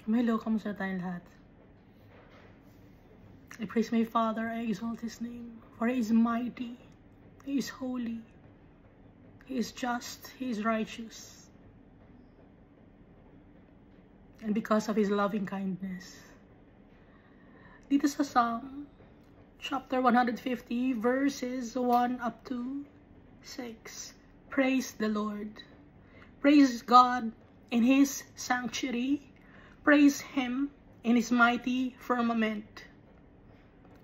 Hello, kamusta tayong lahat? I praise my Father, I exalt His name, for He is mighty, He is holy, He is just, He is righteous. And because of His loving kindness. Dito sa Psalm, chapter 150, verses 1 up to 6. Praise the Lord. Praise God in His sanctuary. Praise Him in His mighty firmament.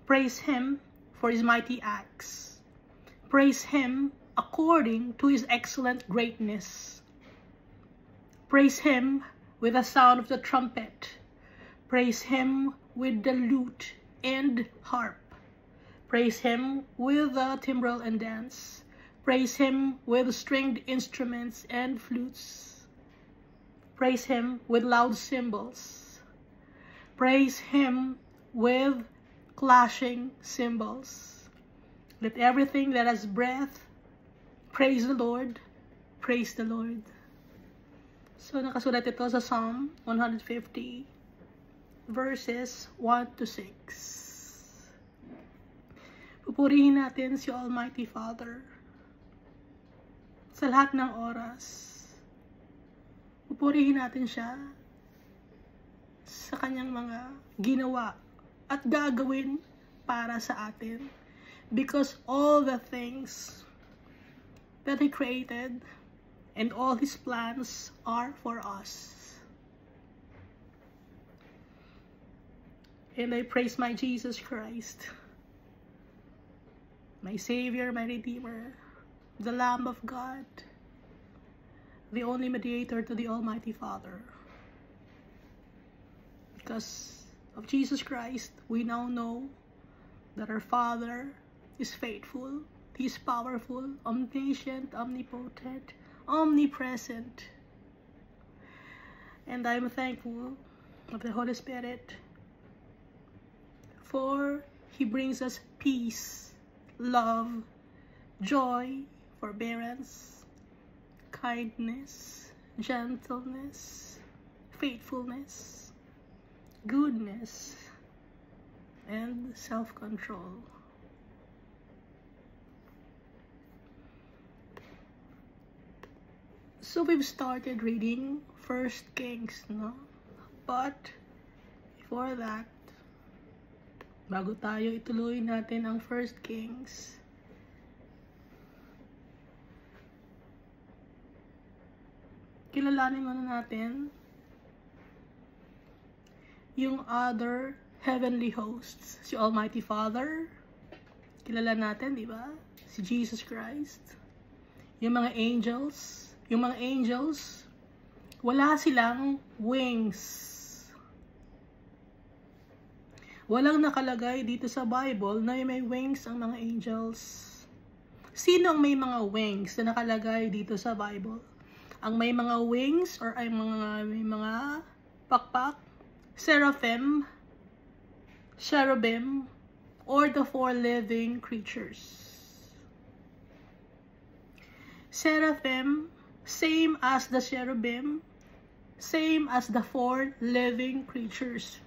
Praise Him for His mighty acts. Praise Him according to His excellent greatness. Praise Him with the sound of the trumpet. Praise Him with the lute and harp. Praise Him with the timbrel and dance. Praise Him with stringed instruments and flutes. Praise Him with loud cymbals. Praise Him with clashing cymbals. Let everything that has breath praise the Lord. Praise the Lord. So nakasulat ito sa Psalm 150 verses 1 to 6. Pupurihin natin si Almighty Father sa lahat ng oras. Pupurihin natin siya sa kanyang mga ginawa at gagawin para sa atin. Because all the things that He created and all His plans are for us. And I praise my Jesus Christ, my Savior, my Redeemer, the Lamb of God, the only mediator to the Almighty Father. Because of Jesus Christ, we now know that our Father is faithful, He is powerful, omniscient, omnipotent, omnipresent. And I am thankful of the Holy Spirit, for He brings us peace, love, joy, forbearance, kindness, gentleness, faithfulness, goodness, and self-control. So we've started reading 1 Kings, no? But before that, bago tayo ituloy natin ang 1 Kings, kilalanin muna natin yung other heavenly hosts. Si Almighty Father, kilala natin, di ba? Si Jesus Christ. Yung mga angels, wala silang wings. Walang nakalagay dito sa Bible na may wings ang mga angels. Sino ang may mga wings na nakalagay dito sa Bible? Ang may mga wings or ay may mga pakpak, seraphim, cherubim, or the four living creatures. Seraphim, same as the cherubim, same as the four living creatures.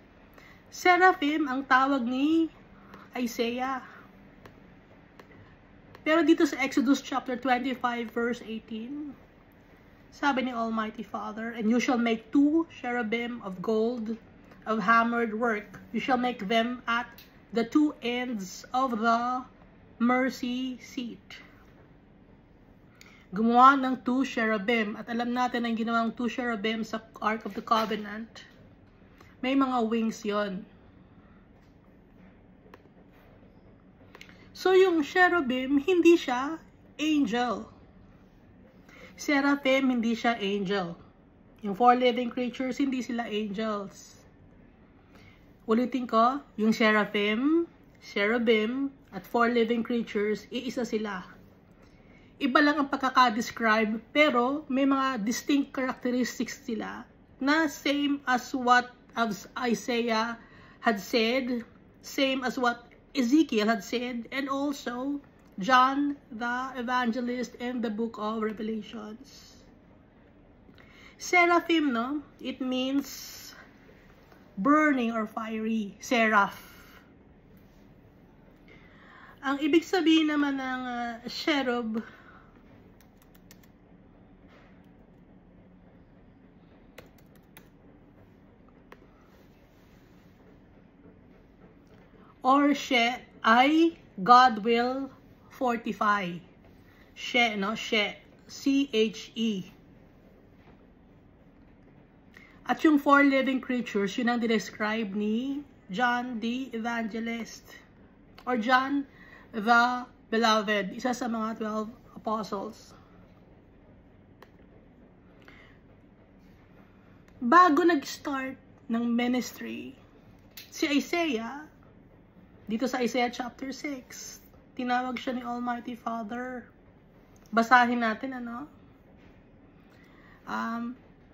Seraphim ang tawag ni Isaiah. Pero dito sa Exodus chapter 25 verse 18, sabi ni Almighty Father, and you shall make 2 cherubim of gold, of hammered work. You shall make them at the 2 ends of the mercy seat. Gumawa ng 2 cherubim. At alam natin ang ginawang 2 cherubim sa Ark of the Covenant. May mga wings yon. So yung cherubim, hindi siya angel. Seraphim, hindi siya angel. Yung 4 living creatures, hindi sila angels. Ulitin ko, yung seraphim, cherubim, at 4 living creatures, iisa sila. Iba lang ang pagkaka-describe, pero may mga distinct characteristics sila na same as what Isaiah had said, same as what Ezekiel had said, and also John the Evangelist in the book of Revelations. Seraphim, no? It means burning or fiery, seraph. Ang ibig sabihin naman ng cherub, or she, ay God will fortify. She, no? She. C-H-E. At yung four living creatures, yun ang describe ni John the Evangelist. Or John the Beloved. Isa sa mga 12 apostles. Bago nag-start ng ministry, si Isaiah, dito sa Isaiah chapter 6, tinawag siya ni Almighty Father. Basahin natin, ano?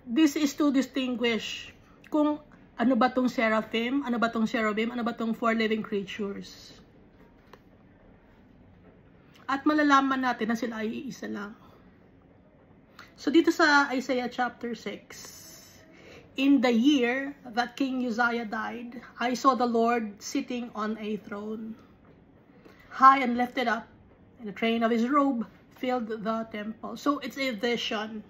This is to distinguish kung ano ba tong seraphim, ano ba tong cherubim, ano ba tong four living creatures. At malalaman natin na sila ay iisa lang. So dito sa Isaiah chapter 6, in the year that King Uzziah died, I saw the Lord sitting on a throne, high and lifted up, and the train of his robe filled the temple. So it's a vision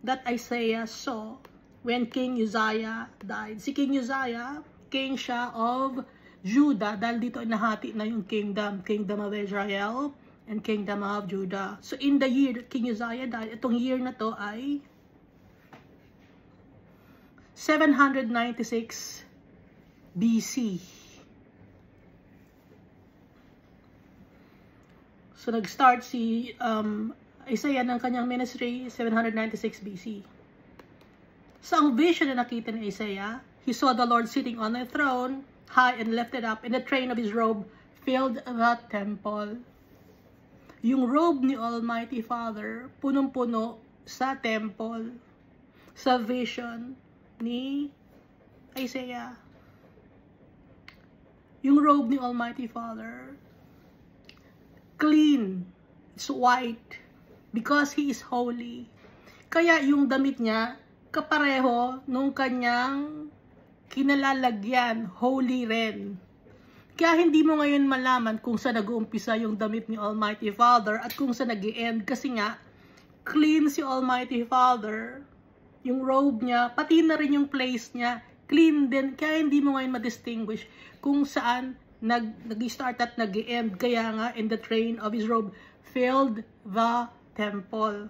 that Isaiah saw when King Uzziah died. Si King Uzziah, king siya of Judah, dahil dito nahati na yung kingdom of Israel and kingdom of Judah. So in the year that King Uzziah died, itong year na to ay 796 BC. So nag-start si Isaiah ng kanyang ministry 796 BC. So ang vision na nakita ni Isaiah, he saw the Lord sitting on a throne, high and lifted up, and the train of his robe filled the temple. Yung robe ni Almighty Father, punong-puno sa temple, sa vision ni Isaiah. Yung robe ni Almighty Father, clean, it's white, because He is holy. Kaya yung damit niya, kapareho nung kanyang kinalalagyan, holy rin. Kaya hindi mo ngayon malaman kung saan nag-uumpisa yung damit ni Almighty Father at kung saan nag-i-end. Kasi nga, clean si Almighty Father. Yung robe niya, pati na rin yung place niya, clean din. Kaya hindi mo ngayon ma-distinguish kung saan nag-start at nag-i-end. Kaya nga, in the train of his robe, filled the temple,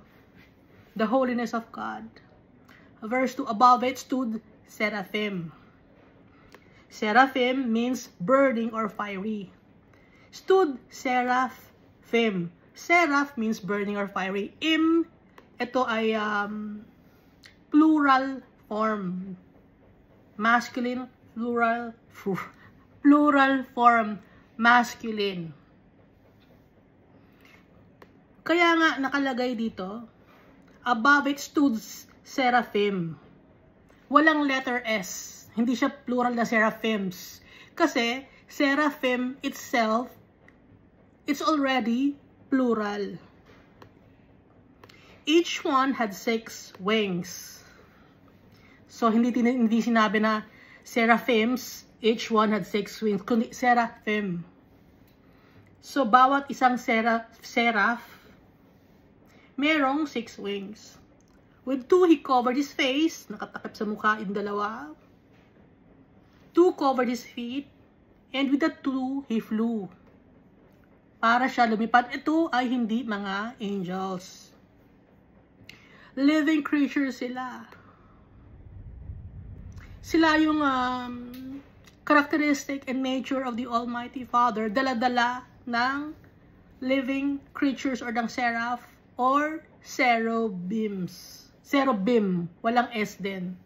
the holiness of God. Verse 2, above it stood seraphim. Seraphim means burning or fiery. Stood seraphim. Seraph means burning or fiery. Ito ay plural form. Masculine, plural form, masculine. Kaya nga nakalagay dito, above it stood seraphim. Walang letter S. Hindi siya plural na seraphims. Kasi seraphim itself, it's already plural. Each one had 6 wings. So hindi sinabi na seraphims, each one had 6 wings, kundi seraphim. So bawat isang seraph, merong 6 wings. With 2, he covered his face. Nakatakip sa mukha yung dalawa. 2 covered his feet. And with the 2, he flew. Para siya lumipad. Ito ay hindi mga angels. Living creatures sila. Sila yung characteristic and nature of the Almighty Father. Dala-dala ng living creatures or ng seraph or cherubims. Cherubim, walang S din.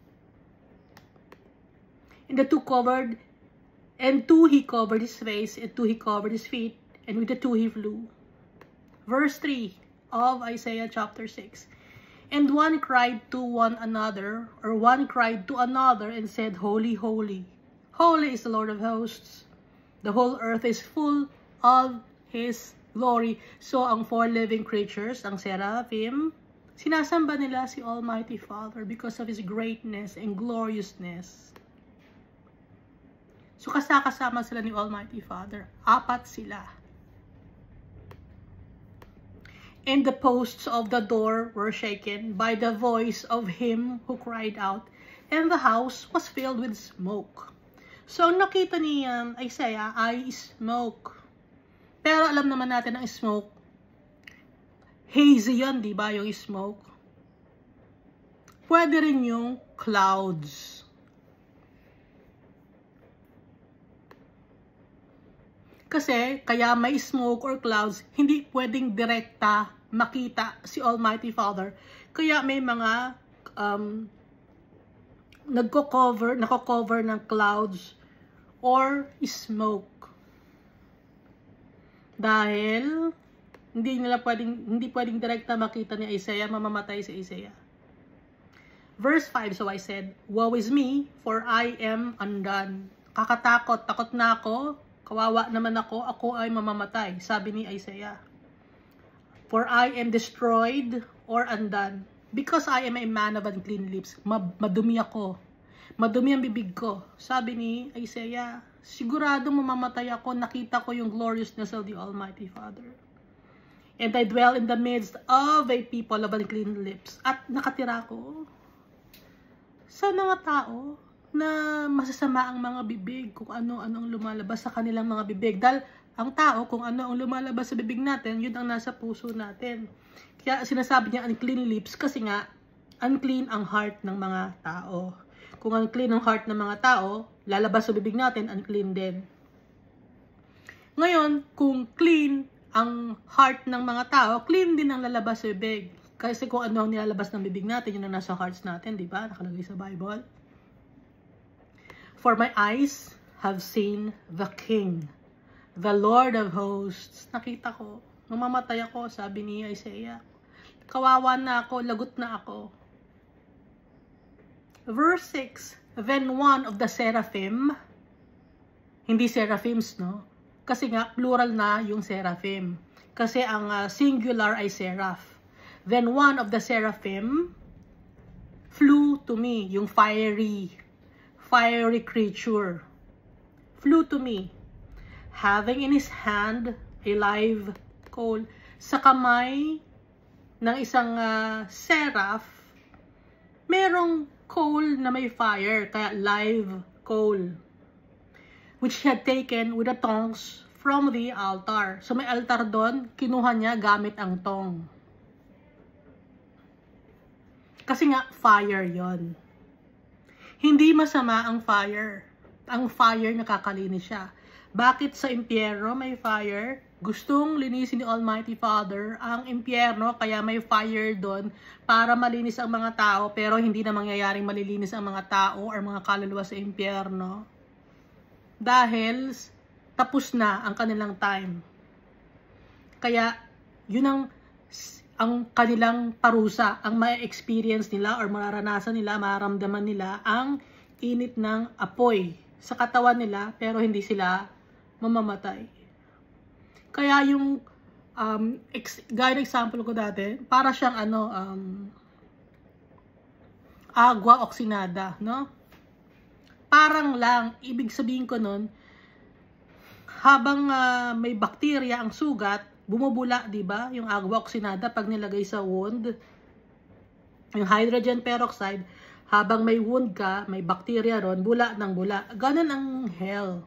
And the 2 covered, and 2 he covered his face, and 2 he covered his feet, and with the 2 he flew. Verse 3 of Isaiah chapter 6. And one cried to one another, or one cried to another and said, Holy, holy, holy is the Lord of hosts. The whole earth is full of His glory. So, ang 4 living creatures, ang seraphim, sinasamba nila si Almighty Father because of His greatness and gloriousness. So kasama sila ni Almighty Father. 4 sila. And the posts of the door were shaken by the voice of him who cried out, and the house was filled with smoke. So nakita ni Isaiah ay smoke. Pero alam naman natin ang smoke, hazy yun, di ba, yung smoke? Pwede rin yung clouds. Kasi, kaya may smoke or clouds, hindi pwedeng direkta makita si Almighty Father. Kaya may mga nako-cover ng clouds or smoke. Dahil hindi pwedeng direkta makita ni Isaiah, mamamatay si Isaiah. Verse 5, so I said, woe is me, for I am undone. Kakatakot, takot na ako, kawawa naman ako ay mamamatay, sabi ni Isaiah. For I am destroyed or undone, because I am a man of unclean lips. Madumi ako. Madumi ang bibig ko. Sabi ni Isaiah, sigurado mamamatay ako, nakita ko yung gloriousness of the Almighty Father. And I dwell in the midst of a people of unclean lips. At nakatira ko sa mga tao na masasama ang mga bibig, kung ano-ano ang lumalabas sa kanilang mga bibig. Dahil ang tao, kung ano ang lumalabas sa bibig natin, yun ang nasa puso natin. Kaya sinasabi niya unclean lips kasi nga, unclean ang heart ng mga tao. Kung unclean ang heart ng mga tao, lalabas sa bibig natin, unclean din. Ngayon, kung clean ang heart ng mga tao, clean din ang lalabas sa bibig. Kasi kung ano ang nilalabas ng bibig natin, yun ang nasa hearts natin, di ba? Nakalagay sa Bible. For my eyes have seen the King, the Lord of hosts. Nakita ko, mamamatay ako, sabi ni Isaiah. Kawawa na ako, lagot na ako. Verse 6, then one of the seraphim, hindi seraphims, no? Kasi nga, plural na yung seraphim. Kasi ang singular ay seraph. Then one of the seraphim flew to me, yung fiery creature, flew to me, having in his hand a live coal. Sa kamay ng isang seraph, merong coal na may fire, kaya live coal, which he had taken with the tongs from the altar. So may altar doon, kinuha niya gamit ang tong. Kasi nga, fire yon. Hindi masama ang fire. Ang fire nakakalinis siya. Bakit sa impyerno may fire? Gustong linisin ni Almighty Father ang impyerno, kaya may fire doon para malinis ang mga tao, pero hindi na mangyayaring malilinis ang mga tao or mga kaluluwa sa impyerno. Dahil tapos na ang kanilang time. Kaya yun ang kanilang parusa, ang ma-experience nila or mararanasan nila, mararamdaman nila ang init ng apoy sa katawan nila, pero hindi sila mamamatay. Kaya yung gaya ng example ko dati, para siyang agua oxinada, no? Parang lang, ibig sabihin ko nun, habang may bakterya ang sugat, bumubula, di ba? Yung agua oxinada pag nilagay sa wound, yung hydrogen peroxide, habang may wound ka, may bacteria ron, bula ng bula. Ganun ang hell.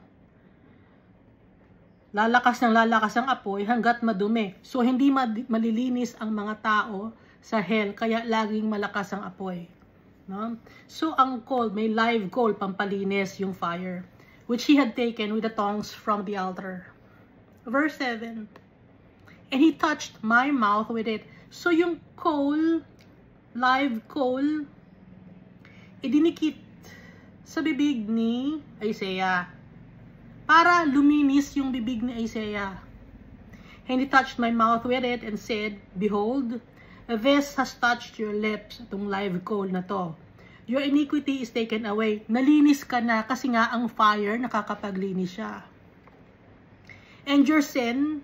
Lalakas ang apoy hanggat madumi. So hindi malilinis ang mga tao sa hell, kaya laging malakas ang apoy. No? So ang coal, may live coal, pampalinis yung fire, which he had taken with the tongs from the altar. Verse 7. And he touched my mouth with it. So yung coal, live coal, idinikit sa bibig ni Isaiah para luminis yung bibig ni Isaiah. And he touched my mouth with it and said, behold, this has touched your lips. Itong live coal na to. Your iniquity is taken away. Nalinis ka na kasi nga ang fire nakakapaglinis siya. And your sin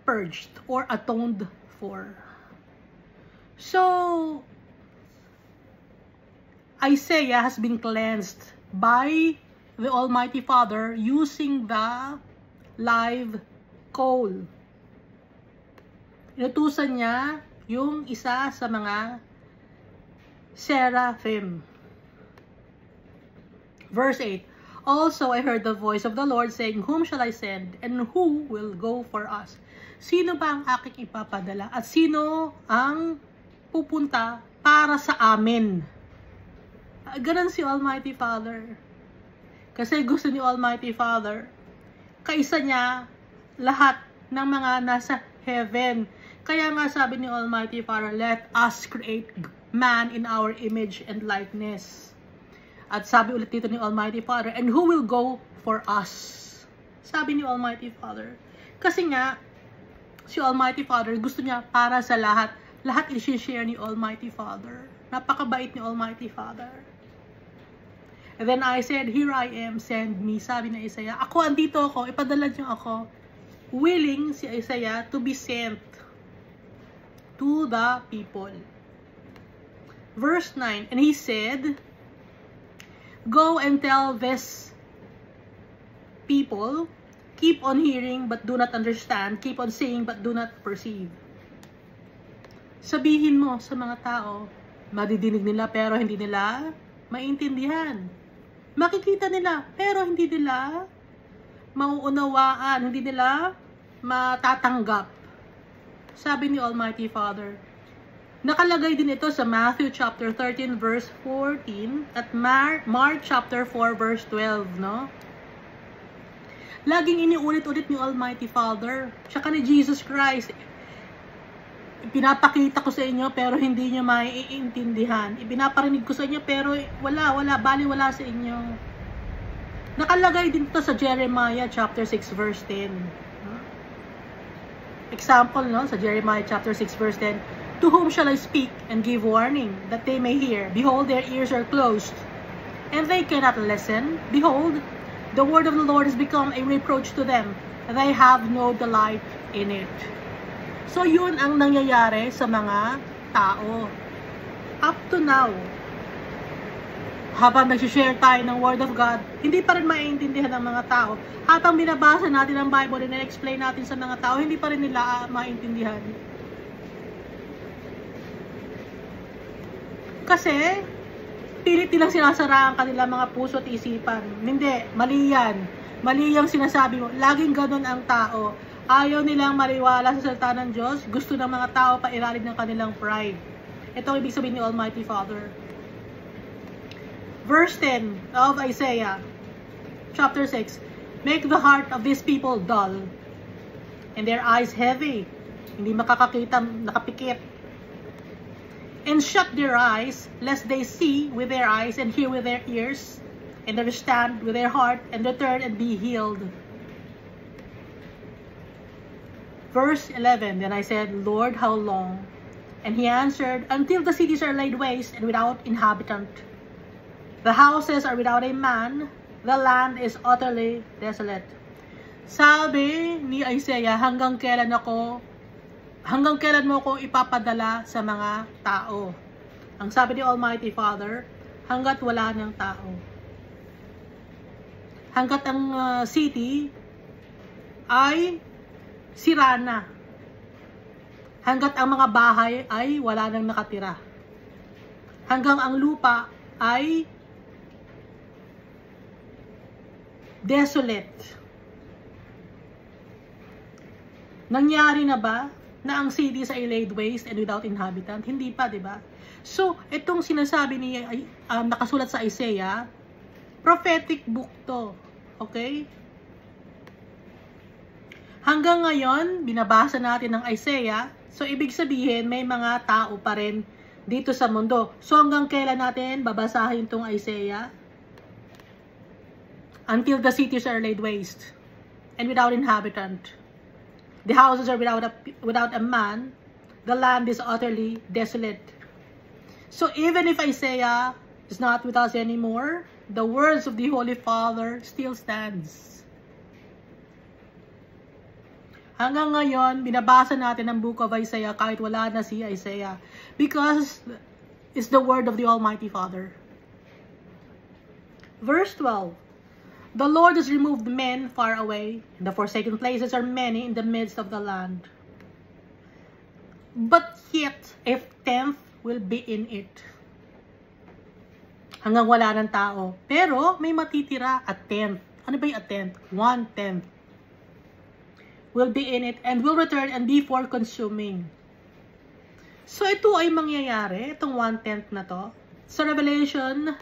purged or atoned for. So, Isaiah has been cleansed by the Almighty Father using the live coal. Inutusan niya yung isa sa mga seraphim. Verse 8, also I heard the voice of the Lord saying, whom shall I send, and who will go for us? Sino ba ang aking ipapadala? At sino ang pupunta para sa amin? Ganun si Almighty Father. Kasi gusto ni Almighty Father, kaisa niya lahat ng mga nasa heaven. Kaya nga sabi ni Almighty Father, let us create man in our image and likeness. At sabi ulit dito ni Almighty Father, and who will go for us? Sabi ni Almighty Father. Kasi nga, si Almighty Father, gusto niya para sa lahat. Lahat i-share ni Almighty Father. Napakabait ni Almighty Father. And then I said, here I am, send me. Sabi ni Isaiah, ako, andito ako, ipadala niyo ako. Willing si Isaiah to be sent to the people. Verse 9, and he said, go and tell this people, keep on hearing but do not understand, keep on saying but do not perceive. Sabihin mo sa mga tao, madidinig nila pero hindi nila maintindihan. Makikita nila pero hindi nila mauunawaan, hindi nila matatanggap. Sabi ni Almighty Father. Nakalagay din ito sa Matthew chapter 13 verse 14 at Mark chapter 4 verse 12, no? Laging iniulit-ulit ni Almighty Father, tsaka ni Jesus Christ. Pinapakita ko sa inyo pero hindi niyo maiintindihan. Ipinaparinig ko sa inyo pero wala sa inyo. Nakalagay din ito sa Jeremiah chapter 6 verse 10. Example, no? Sa Jeremiah chapter 6 verse 10. To whom shall I speak and give warning, that they may hear? Behold, their ears are closed, and they cannot listen. Behold, the word of the Lord has become a reproach to them, and they have no delight in it. So yun ang nangyayari sa mga tao. Up to now, habang nag-share tayo ng Word of God, hindi pa rin maiintindihan ng mga tao. Habang binabasa natin ang Bible and explain natin sa mga tao, hindi pa rin nila maintindihan. Kasi, pilit nilang sinasara ang kanilang mga puso at isipan. Hindi, mali yan. Mali yung sinasabi mo. Laging ganun ang tao. Ayaw nilang maniwala sa salita ng Diyos. Gusto ng mga tao pairalig ng kanilang pride. Ito ang ibig sabihin ni Almighty Father. Verse 10 of Isaiah, chapter 6. Make the heart of these people dull, and their eyes heavy. Hindi makakakita, nakapikit. And shut their eyes, lest they see with their eyes, and hear with their ears, and understand with their heart, and return and be healed. Verse 11, then I said, Lord, how long? And he answered, until the cities are laid waste and without inhabitant. The houses are without a man, the land is utterly desolate. Sabi ni Isaiah, hanggang kailan mo ako ipapadala sa mga tao? Ang sabi ni Almighty Father, hanggat wala ng tao. Hanggat ang city ay sira na. Hanggat ang mga bahay ay wala nang nakatira. Hanggang ang lupa ay desolate. Nangyari na ba na ang cities ay laid waste and without inhabitant? Hindi pa, di ba? So, itong sinasabi ni nakasulat sa Isaiah, prophetic book to. Okay? Hanggang ngayon, binabasa natin ng Isaiah. So, ibig sabihin, may mga tao pa rin dito sa mundo. So, hanggang kailan natin babasahin itong Isaiah? Until the cities are laid waste and without inhabitant. The houses are without a man. The land is utterly desolate. So even if Isaiah is not with us anymore, the words of the Holy Father still stands. Hanggang ngayon, binabasa natin ang book of Isaiah kahit wala na si Isaiah. Because it's the word of the Almighty Father. Verse 12. The Lord has removed men far away, and the forsaken places are many in the midst of the land. But yet, a tenth will be in it. Hanggang wala ng tao. Pero, may matitira, a tenth. Ano ba yung a tenth? 1/10 will be in it and will return and be for consuming. So, ito ay mangyayari, itong 1/10 na to, sa Revelation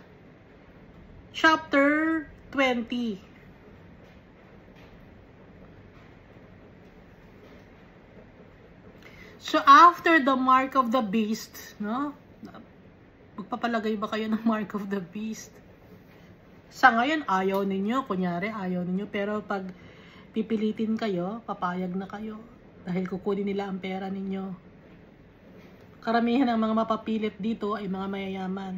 chapter 20. So, after the mark of the beast, no? Magpapalagay ba kayo ng mark of the beast? Sa ngayon, ayaw ninyo. Kunyari, ayaw ninyo. Pero pag pipilitin kayo, papayag na kayo. Dahil kukunin nila ang pera ninyo. Karamihan ng mga mapapilit dito ay mga mayayaman.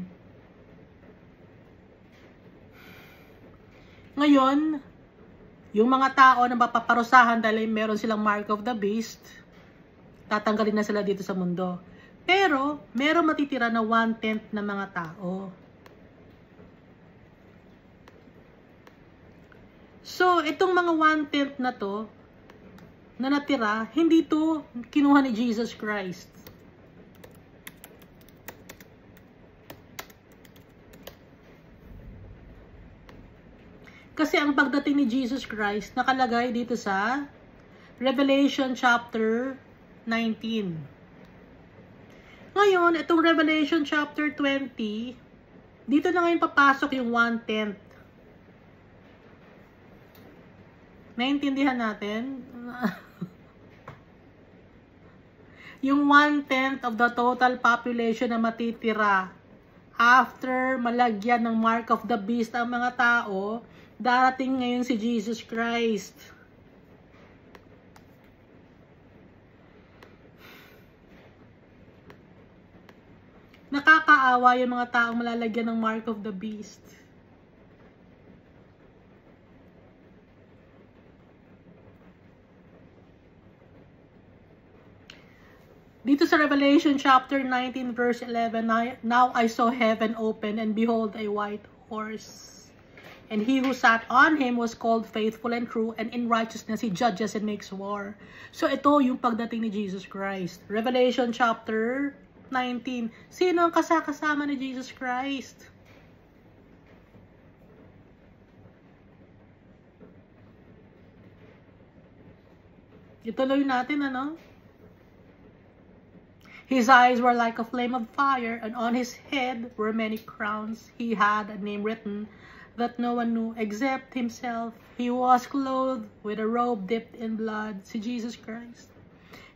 Ngayon, yung mga tao na mapaparusahan dahil meron silang mark of the beast, tatanggalin na sila dito sa mundo. Pero, meron matitira na 1/10 na mga tao. So, itong mga 1/10 na to, na natira, hindi to kinuha ni Jesus Christ. Kasi ang pagdating ni Jesus Christ, nakalagay dito sa Revelation chapter 19. Ngayon, itong Revelation chapter 20, dito na ngayon papasok yung 1/10. Naintindihan natin? Yung 1/10 of the total population na matitira after malagyan ng mark of the beast ang mga tao, darating ngayon si Jesus Christ. Nakakaawa yung mga taong malalagyan ng mark of the beast. Dito sa Revelation chapter 19 verse 11, Now I saw heaven open, and behold a white horse. And he who sat on him was called Faithful and True, and in righteousness he judges and makes war. So ito yung pagdating ni Jesus Christ. Revelation chapter 19. Sino ang kasama ni Jesus Christ? Ituloy natin, ano? His eyes were like a flame of fire, and on his head were many crowns. He had a name written that no one knew except himself. He was clothed with a robe dipped in blood, si Jesus Christ.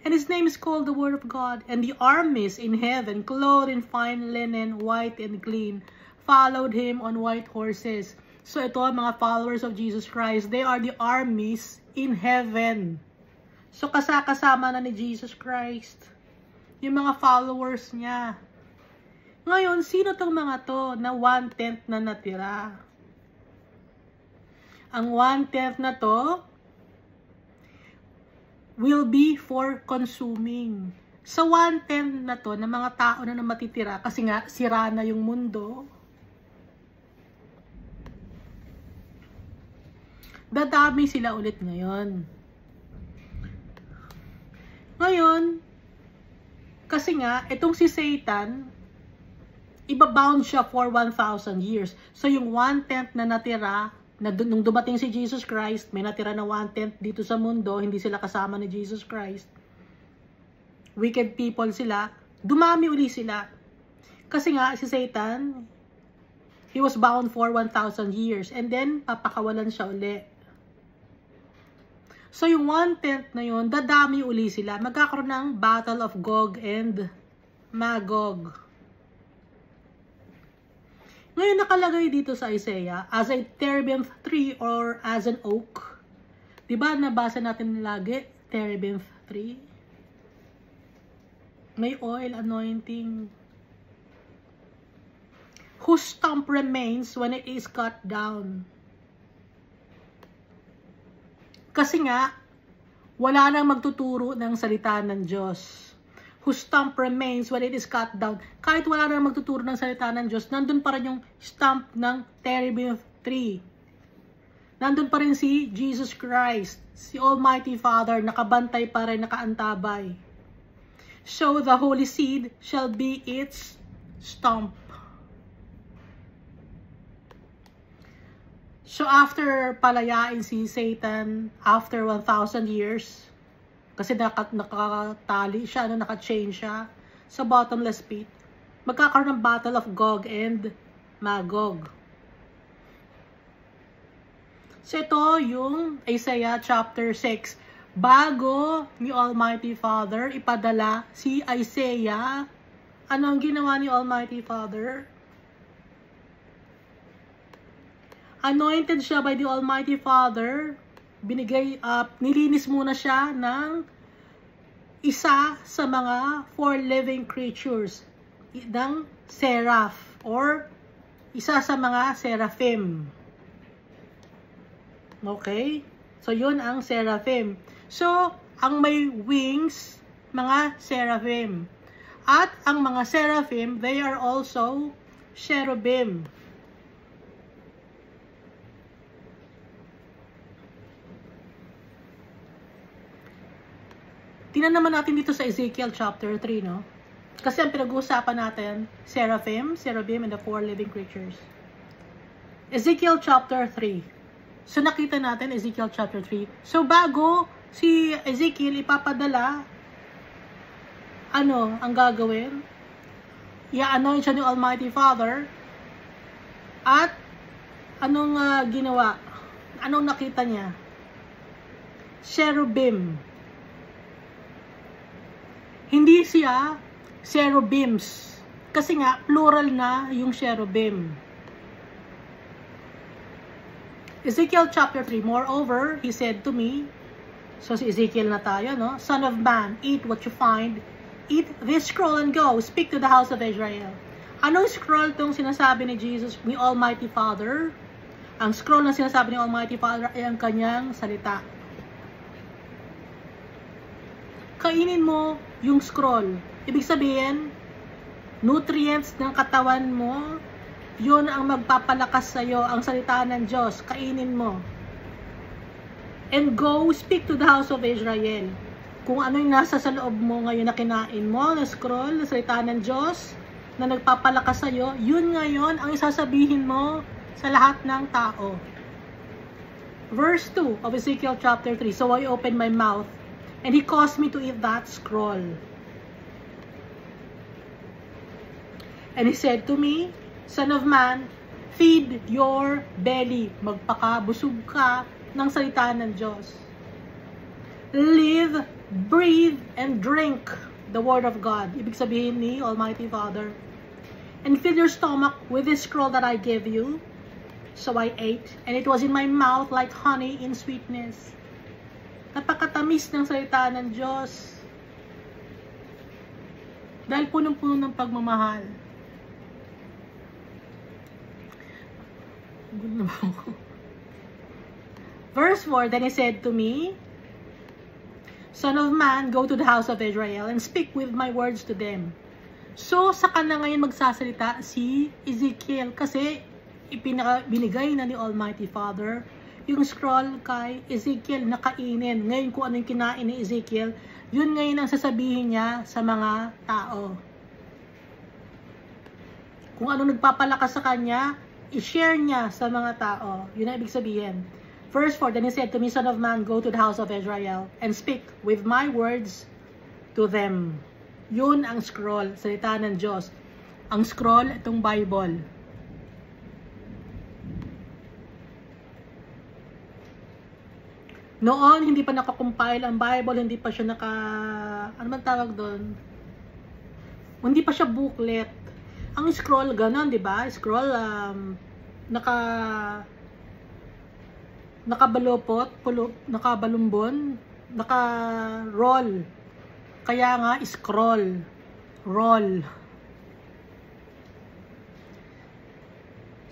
And his name is called the Word of God. And the armies in heaven, clothed in fine linen, white and clean, followed him on white horses. So ito ang mga followers of Jesus Christ. They are the armies in heaven. So kasama na ni Jesus Christ yung mga followers niya. Ngayon, sino tong mga to na 1/10 na natira? Ang 1/10 na to will be for consuming. Sa 1/10 na to, na mga tao na matitira, kasi nga, sira na yung mundo, dadami sila ulit ngayon. Ngayon, kasi nga, itong si Satan, ibabound siya for 1,000 years. So, yung 1/10 na natira, nung dumating si Jesus Christ, may natira na 1/10 dito sa mundo, hindi sila kasama ni Jesus Christ. Wicked people sila, dumami uli sila. Kasi nga, si Satan, he was bound for 1,000 years, and then, papakawalan siya uli. So, yung 1/10 na yun, dadami uli sila. Magkakaroon ng Battle of Gog and Magog. Ngayon, nakalagay dito sa Isaiah, as a terebinth tree or as an oak. Diba, nabasa natin lagi, terebinth tree. May oil anointing. Whose stump remains when it is cut down. Kasi nga, wala nang magtuturo ng salita ng Diyos. Whose stump remains when it is cut down. Kahit wala nang magtuturo ng salita ng Diyos, nandun pa rin yung stump ng terebinth tree. nandun pa rin si Jesus Christ, si Almighty Father, nakabantay pa rin, nakaantabay. So the holy seed shall be its stump. So after palayain si Satan, after 1,000 years, kasi nakatali siya, naka-chain siya sa bottomless pit, magkakaroon ng battle of Gog and Magog. So ito yung Isaiah chapter 6. Bago ni Almighty Father ipadala si Isaiah, ano ang ginawa ni Almighty Father? Anointed siya by the Almighty Father. Nilinis muna siya ng isa sa mga 4 living creatures ng seraph or isa sa mga seraphim. Okay? So, yun ang seraphim. So, ang may wings, mga seraphim. At ang mga seraphim, they are also cherubim. Tingnan naman natin dito sa Ezekiel chapter 3, no? Kasi ang pinag-uusapan natin, seraphim, cherubim, and the 4 living creatures. Ezekiel chapter 3. So, nakita natin, Ezekiel chapter 3. So, bago si Ezekiel ipapadala, ano ang gagawin? I-anoint siya ni Almighty Father. At, anong ginawa? Anong nakita niya? Cherubim. Hindi siya cherubims. Kasi nga, plural na yung cherubim. Ezekiel chapter 3, moreover, he said to me, so si Ezekiel na tayo, no? Son of man, eat what you find, eat this scroll and go, speak to the house of Israel. Anong scroll tong sinasabi ni Jesus, ni Almighty Father? Ang scroll na sinasabi ni Almighty Father ay ang kanyang salita. Kainin mo yung scroll. Ibig sabihin, nutrients ng katawan mo, yun ang magpapalakas sa'yo, ang salita ng Diyos, kainin mo. And go, speak to the house of Israel. Kung ano yung nasa sa loob mo ngayon na kinain mo, na scroll, na salita ng Diyos, na nagpapalakas sa'yo, yun ngayon ang isasabihin mo sa lahat ng tao. Verse 2 of Ezekiel chapter 3, so I opened my mouth, and he caused me to eat that scroll. And he said to me, Son of man, feed your belly. Magpakabusog ka ng salita ng Diyos. Live, breathe, and drink the word of God. Ibig sabihin ni Almighty Father. And fill your stomach with this scroll that I gave you. So I ate, and it was in my mouth like honey in sweetness. Napakatamis ng salita ng Diyos. Dahil punong-puno ng pagmamahal. Verse 4, then he said to me, Son of man, go to the house of Israel and speak with my words to them. So, saka na ngayon magsasalita si Ezekiel kasi binigay na ni Almighty Father yung scroll kay Ezekiel na kainin. Ngayon kung ano yung kinain ni Ezekiel, yun ngayon ang sasabihin niya sa mga tao. Kung ano nagpapalakas sa kanya, i-share niya sa mga tao. Yun ang ibig sabihin. Verse 4, then he said to me, Son of man, go to the house of Israel and speak with my words to them. Yun ang scroll, salita ng Diyos. Ang scroll, itong Bible. Noon, hindi pa nakakompile ang Bible, hindi pa siya ano man tawag doon? Hindi pa siya booklet. Ang scroll, ganon, di ba? Scroll, nakabalupot, nakabalumbon, naka-roll. Kaya nga, scroll. Roll.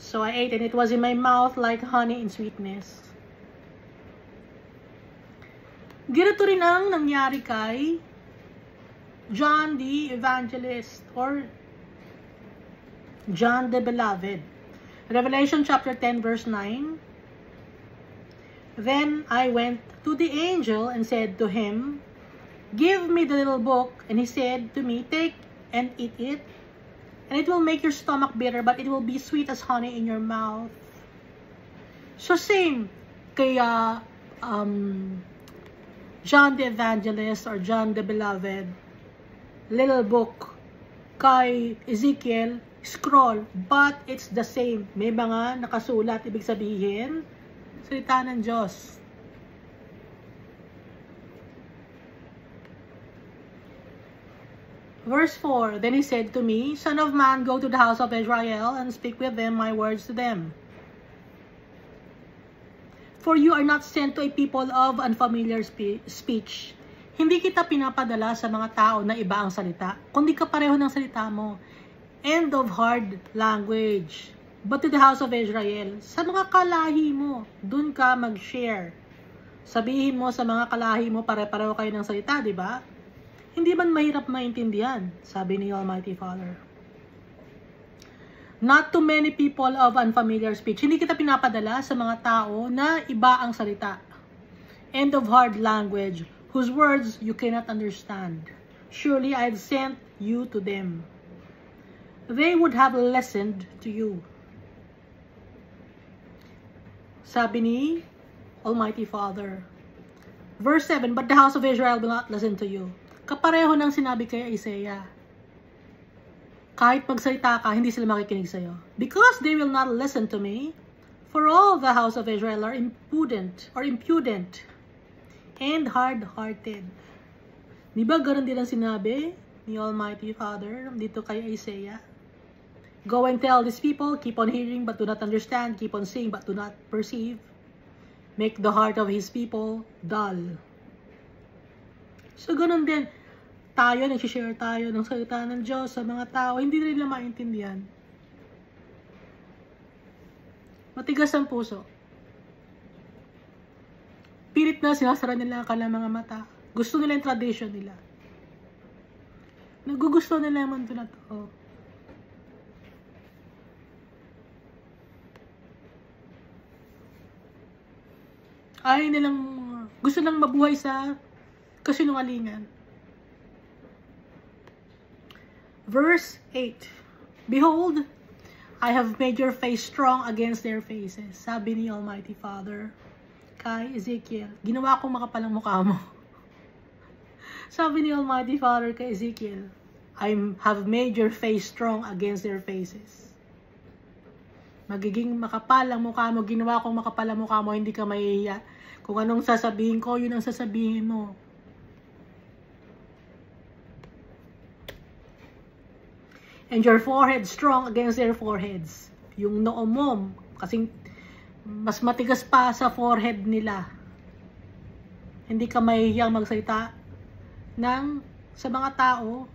So I ate, and it was in my mouth like honey in sweetness. Ganito rin ang nangyari kay John the Evangelist or John the Beloved. Revelation chapter 10 verse 9. Then I went to the angel and said to him, "Give me the little book." And he said to me, "Take and eat it, and it will make your stomach bitter, but it will be sweet as honey in your mouth." So same kaya John the Evangelist or John the Beloved, little book kay Ezekiel, scroll, but it's the same. May mga nakasulat, ibig sabihin, salita ng Diyos. Verse 4, then he said to me, "Son of man, go to the house of Israel and speak with them my words to them. For you are not sent to a people of unfamiliar speech." Hindi kita pinapadala sa mga tao na iba ang salita, kundi kapareho ng salita mo. End of hard language. But to the house of Israel, sa mga kalahi mo, dun ka mag-share. Sabihin mo sa mga kalahi mo, pare-pareho kayo ng salita, di ba? Hindi man mahirap maintindihan, sabi ni Almighty Father. Not to many people of unfamiliar speech. Hindi kita pinapadala sa mga tao na iba ang salita. End of hard language, whose words you cannot understand. Surely I have sent you to them. They would have listened to you. Sabi ni Almighty Father. Verse 7, but the house of Israel will not listen to you. Kapareho ng sinabi kay Isaiah. Kahit magsalita ka, hindi sila makikinig sa'yo. Because they will not listen to me, for all the house of Israel are impudent and hard-hearted. Di ba ganun din ang sinabi ni Almighty Father dito kay Isaiah? Go and tell these people, keep on hearing but do not understand, keep on seeing but do not perceive. Make the heart of His people dull. So ganun din, tayo, nag-share tayo ng salita ng Diyos sa mga tao, hindi nila maintindihan. Matigas ang puso. Pilit na sinasara nila ang kanilang mga mata. Gusto nila yung tradition nila. Nagugusto nila yung mundo na to. Ay nilang, gusto lang mabuhay sa kasinungalingan. Verse 8, behold, I have made your face strong against their faces. Sabi ni Almighty Father kay Ezekiel, ginawa kong makapal ang mukha mo. Sabi ni Almighty Father kay Ezekiel, I have made your face strong against their faces. Magiging makapal ang mukha mo, ginawa kong makapal ang mukha mo, hindi ka mahihiya. Kung anong sasabihin ko, yun ang sasabihin mo. And your forehead strong against their foreheads. Yung noo mo, kasing mas matigas pa sa forehead nila. Hindi ka mahihiyang magsalita sa mga tao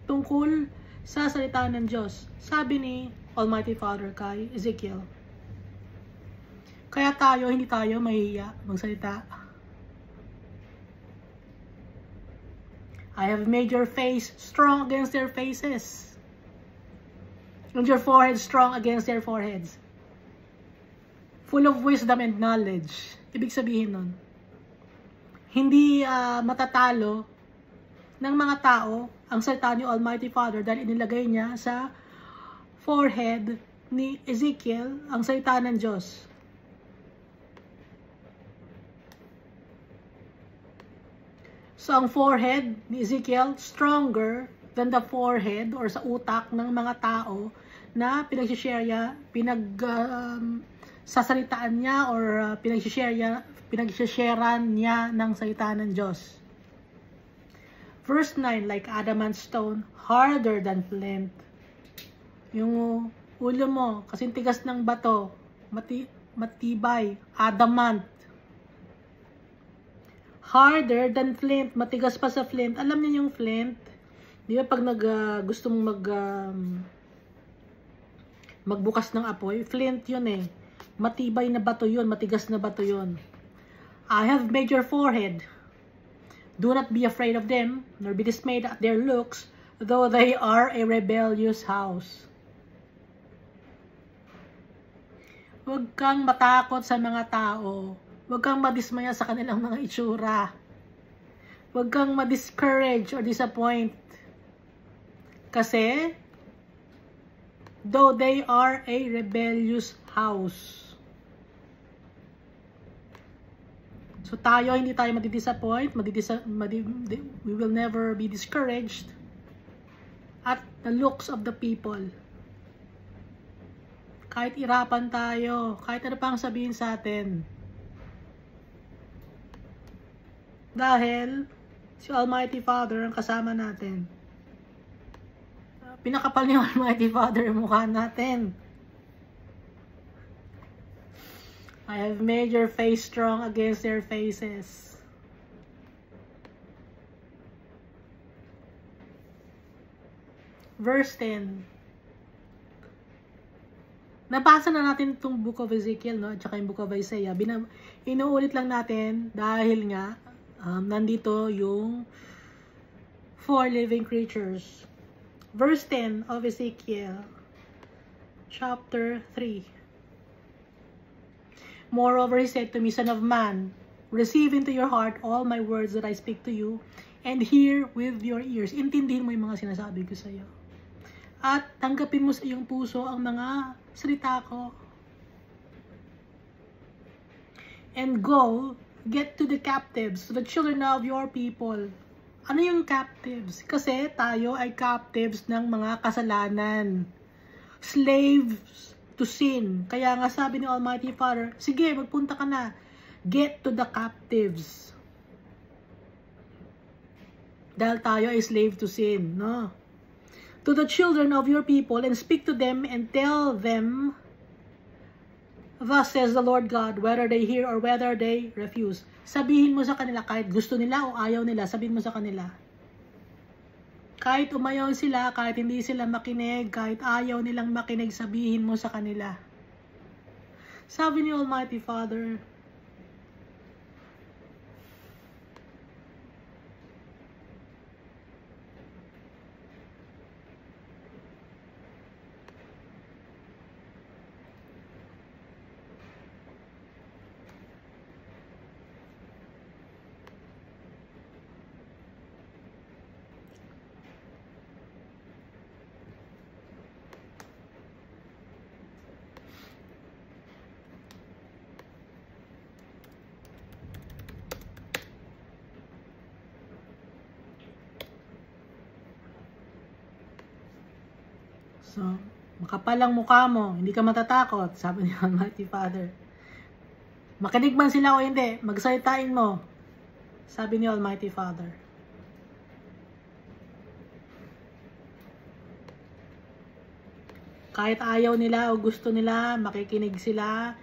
tungkol sa salita ng Diyos. Sabi ni Almighty Father kay Ezekiel. Kaya tayo, hindi tayo mahihiya magsalita. I have made your face strong against their faces. And your forehead strong against their foreheads. Full of wisdom and knowledge. Ibig sabihin nun, hindi matatalo ng mga tao ang salita ni Almighty Father dahil inilagay niya sa forehead ni Ezekiel ang salita ng Diyos. So ang forehead ni Ezekiel stronger than the forehead or sa utak ng mga tao na sasalitaan niya or pinagsharean niya ng salita ng Diyos. Verse 9, like adamant stone, harder than flint. Yung ulo mo, kasing tigas ng bato, matibay, adamant. Harder than flint, matigas pa sa flint. Alam niyo yung flint? Di ba pag gusto mong magbukas ng apoy, flint yun eh. Matibay na bato yun, matigas na bato yun. I have made your forehead. Do not be afraid of them, nor be dismayed at their looks, though they are a rebellious house. Huwag kang matakot sa mga tao Huwag kang madismaya sa kanilang mga itsura. Huwag kang ma-discourage or disappoint. Kasi, though they are a rebellious house. So tayo, hindi tayo madi-disappoint, we will never be discouraged at the looks of the people. Kahit irapan tayo, kahit ano pang sabihin sa atin. Dahil si Almighty Father ang kasama natin. Pinakapal ni Almighty Father ang mukha natin. I have made your face strong against their faces. Verse 10. Nabasa na natin itong Book of Ezekiel, no? At saka yung Book of Isaiah. Inuulit lang natin dahil nga nandito yung 4 living creatures. Verse 10 of Ezekiel, chapter 3. Moreover, he said to me, Son of man, receive into your heart all my words that I speak to you, and hear with your ears. Intindihin mo yung mga sinasabi ko sa iyo. At tanggapin mo sa iyong puso ang mga salita ko. And go, get to the captives, to the children of your people. Ano yung captives? Kasi tayo ay captives ng mga kasalanan. Slaves to sin. Kaya nga sabi ni Almighty Father, sige, magpunta ka na. Get to the captives. Dahil tayo ay slave to sin, no? To the children of your people, and speak to them and tell them, thus says the Lord God, whether they hear or whether they refuse. Sabihin mo sa kanila, kahit gusto nila o ayaw nila, sabihin mo sa kanila. Kahit umayaw sila, kahit hindi sila makinig, kahit ayaw nilang makinig, sabihin mo sa kanila. Sabi ni Almighty Father, so, makapal ang mukha mo, hindi ka matatakot, sabi ni Almighty Father. Makinig man sila o hindi, magsalitain mo, sabi ni Almighty Father. Kahit ayaw nila o gusto nila, makikinig sila.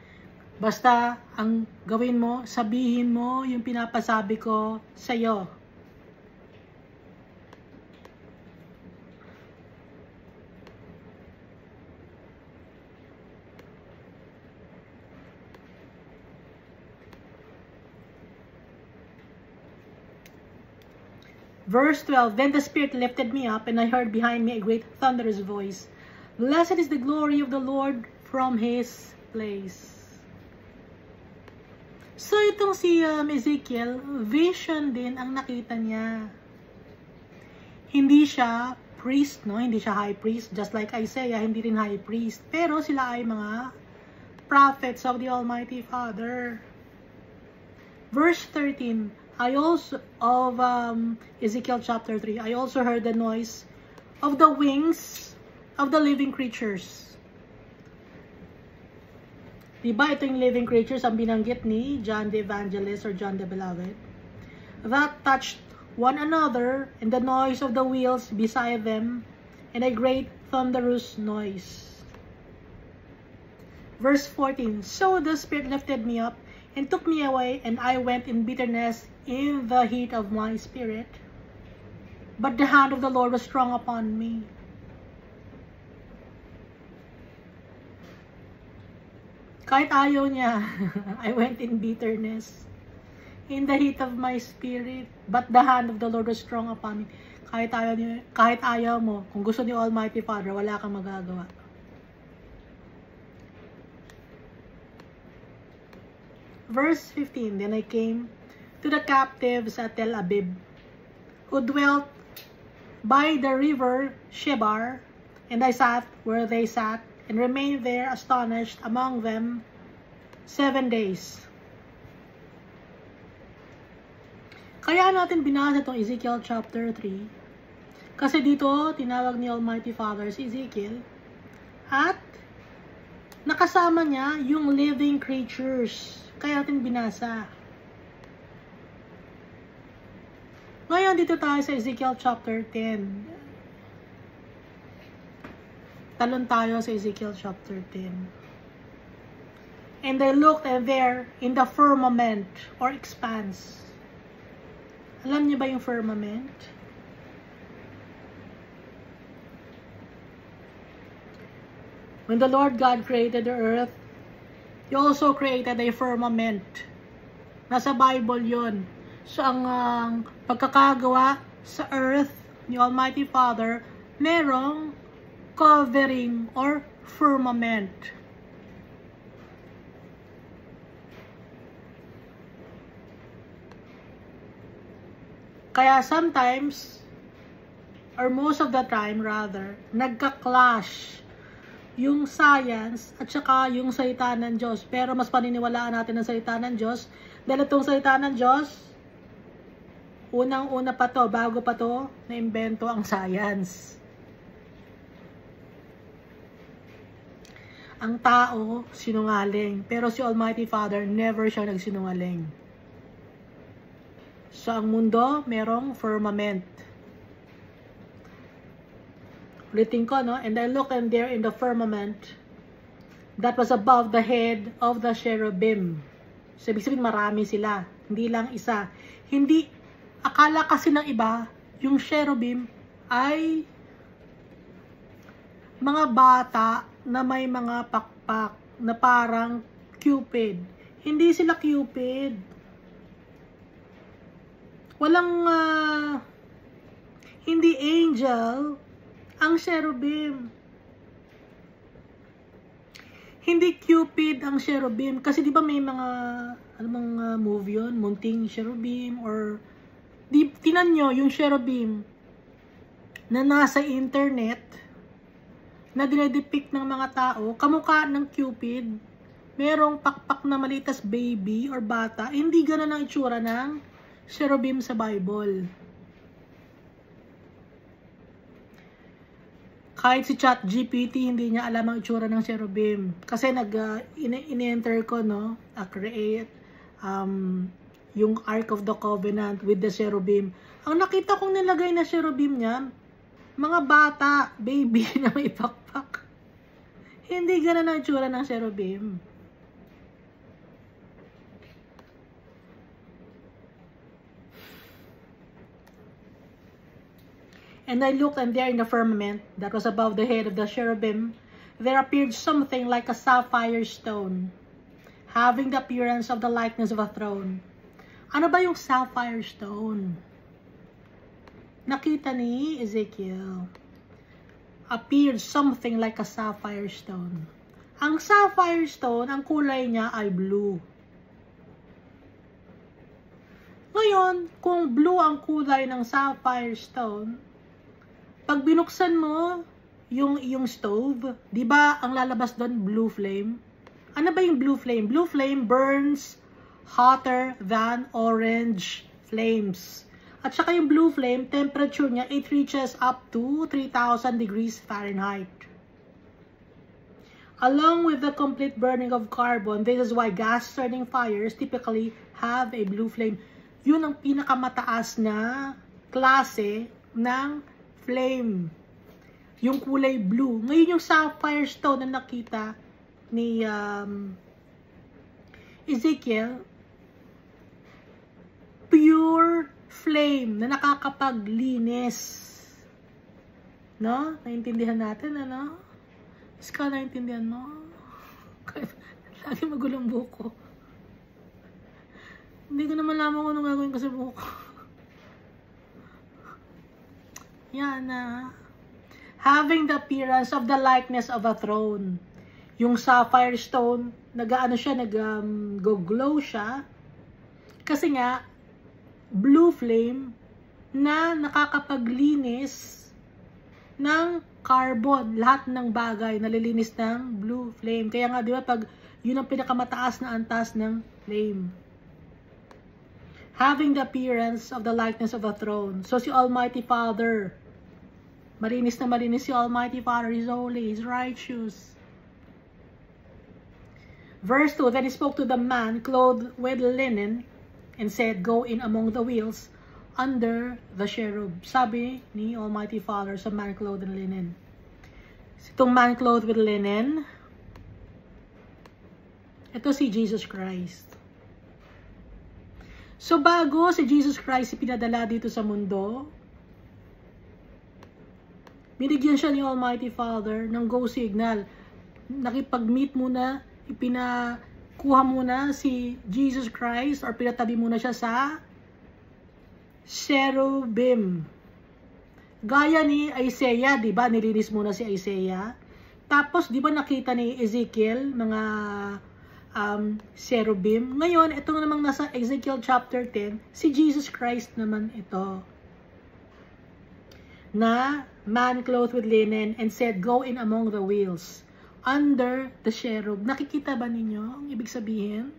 Basta, ang gawin mo, sabihin mo yung pinapasabi ko sa iyo. Verse 12, Then the Spirit lifted me up, and I heard behind me a great thunderous voice. Blessed is the glory of the Lord from His place. So itong si Ezekiel, vision din ang nakita niya. Hindi siya priest, no? Hindi siya high priest, just like Isaiah, hindi rin high priest. Pero sila ay mga prophets of the Almighty Father. Verse 13, of Ezekiel chapter 3, I also heard the noise of the wings of the living creatures. Diba ito yung living creatures ang binanggit ni John the Evangelist or John the Beloved? That touched one another, and the noise of the wheels beside them, and a great thunderous noise. Verse 14, So the Spirit lifted me up, and took me away, and I went in bitterness in the heat of my spirit. But the hand of the Lord was strong upon me. Kahit ayaw niya, I went in bitterness in the heat of my spirit. But the hand of the Lord was strong upon me. Kahit ayaw mo, kung gusto ni Almighty Father, wala kang magagawa. verse 15, then I came to the captives at Tel Abib, who dwelt by the river Shebar, and I sat where they sat, and remained there astonished among them 7 days. Kaya natin binasa itong Ezekiel chapter 3, kasi dito tinawag ni Almighty Father si Ezekiel, at nakasama niya yung living creatures. Kaya natin binasa. Ngayon dito tayo sa Ezekiel chapter 10. Talon tayo sa Ezekiel chapter 10. And I looked, and there in the firmament or expanse. Alam niyo ba yung firmament? When the Lord God created the earth, He also created a firmament. Nasa Bible yon. So, ang pagkakagawa sa earth ni Almighty Father, merong covering or firmament. Kaya sometimes, or most of the time rather, nagka-clash yung science at saka yung salita ng Diyos. Pero mas paniniwalaan natin ang salita ng Diyos. Dahil itong salita ng Diyos, unang-una pa to, bago pa to, na-invento ang science. Ang tao, sinungaling. Pero si Almighty Father, never siya nagsinungaling. So, ang mundo, merong firmament. Ulitin ko, no? And I looked, and there in the firmament that was above the head of the cherubim. So, ibig sabihin, marami sila. Hindi lang isa. Hindi, akala kasi ng iba, yung cherubim ay mga bata na may mga pakpak na parang Cupid. Hindi sila Cupid. Walang, hindi angel ang cherubim. Hindi Cupid ang cherubim. Kasi di ba may mga, movie yun? Munting cherubim or, tinan nyo yung cherubim na nasa internet na dinedepict ng mga tao, kamukha ng Cupid, merong pakpak na malitas baby or bata, hindi ganun ang itsura ng cherubim sa Bible. Kahit si ChatGPT, hindi niya alam ang itsura ng cherubim. Kasi in-enter ko, no, create yung Ark of the Covenant with the cherubim. Ang nakita kong nilagay na cherubim niya, mga bata, baby na may pakpak. Hindi ganun ang itsura ng cherubim. And I looked, and there in the firmament that was above the head of the cherubim, there appeared something like a sapphire stone, having the appearance of the likeness of a throne. Ano ba yung sapphire stone? Nakita ni Ezekiel. Appeared something like a sapphire stone. Ang sapphire stone, ang kulay niya ay blue. Ngayon, kung blue ang kulay ng sapphire stone, pag binuksan mo yung stove, di ba ang lalabas doon blue flame? Ano ba yung blue flame? Blue flame burns hotter than orange flames. At saka yung blue flame, temperature niya, it reaches up to 3,000 degrees Fahrenheit. Along with the complete burning of carbon, this is why gas-turning fires typically have a blue flame. Yun ang pinakamataas na klase ng flame. Yung kulay blue. Ngayon yung sapphire stone na nakita ni Ezekiel, pure flame na nakakapaglinis. No? Naintindihan natin, ano? Iska, naintindihan mo? Lagi magulong buko. Hindi ko na malaman kung anong gagawin ko sa buko. Yan na. Having the appearance of the likeness of a throne. Yung sapphire stone, nag-glow siya. Kasi nga, blue flame na nakakapaglinis ng carbon. Lahat ng bagay nalilinis ng blue flame. Kaya nga, di ba, pag yun ang pinakamataas na antas ng flame. Having the appearance of the likeness of a throne. So, si Almighty Father, malinis na malinis si Almighty Father. He's holy, He's righteous. Verse 2, Then he spoke to the man clothed with linen and said, Go in among the wheels under the cherub. Sabi ni Almighty Father sa man clothed in linen. Itong man clothed with linen, ito si Jesus Christ. So bago si Jesus Christ ipinadala dito sa mundo, binigyan siya ni Almighty Father ng go signal. Nakipag-meet muna, ipinakuha muna si Jesus Christ or pinatabi muna siya sa cherubim. Gaya ni Isaiah, di ba? Nilinis muna si Isaiah. Tapos, di ba nakita ni Ezekiel, mga cherubim. Ngayon, ito namang nasa Ezekiel chapter 10, si Jesus Christ naman ito. Na man clothed with linen and said, Go in among the wheels under the cherub. Nakikita ba ninyo ang ibig sabihin?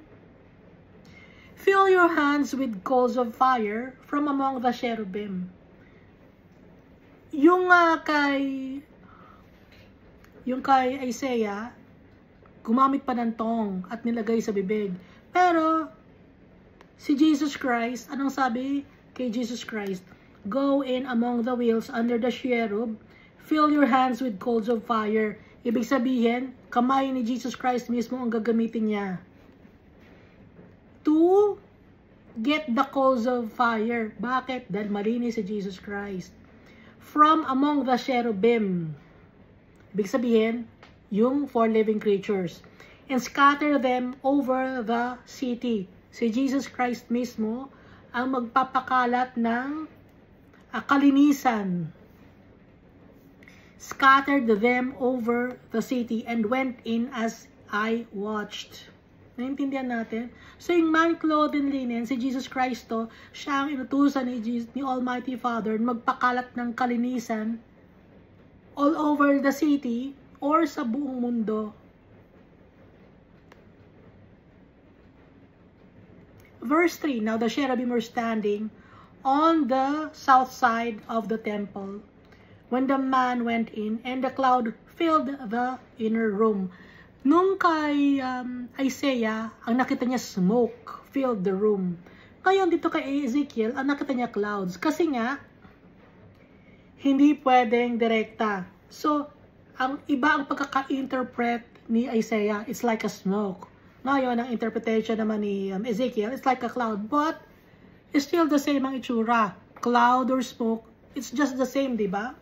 Fill your hands with coals of fire from among the cherubim. Yung kay Isaiah, gumamit pa ng tong at nilagay sa bibig. Pero, si Jesus Christ, anong sabi kay Jesus Christ? Go in among the wheels under the cherub, fill your hands with coals of fire. Ibig sabihin, kamay ni Jesus Christ mismo ang gagamitin niya to get the coals of fire. Bakit? Dahil malinis si Jesus Christ. From among the cherubim. Ibig sabihin, yung 4 living creatures. And scatter them over the city. Si Jesus Christ mismo ang magpapakalat ng kalinisan. Scattered them over the city and went in as I watched. Naintindihan natin? So, yung man clothed in linen, si Jesus Christo, siya ang inutusan ni Almighty Father magpakalat ng kalinisan all over the city or sa buong mundo. Verse 3, Now the cherubim were standing on the south side of the temple when the man went in, and the cloud filled the inner room. Nung kay Isaiah, ang nakita niya smoke filled the room. Ngayon dito kay Ezekiel, ang nakita niya clouds. Kasi nga, hindi pwedeng direkta. So, ang iba ang pagkaka-interpret ni Isaiah, it's like a smoke. Ngayon, ang interpretation naman ni Ezekiel, it's like a cloud. But, it's still the same ang itsura. Cloud or smoke, it's just the same, di ba?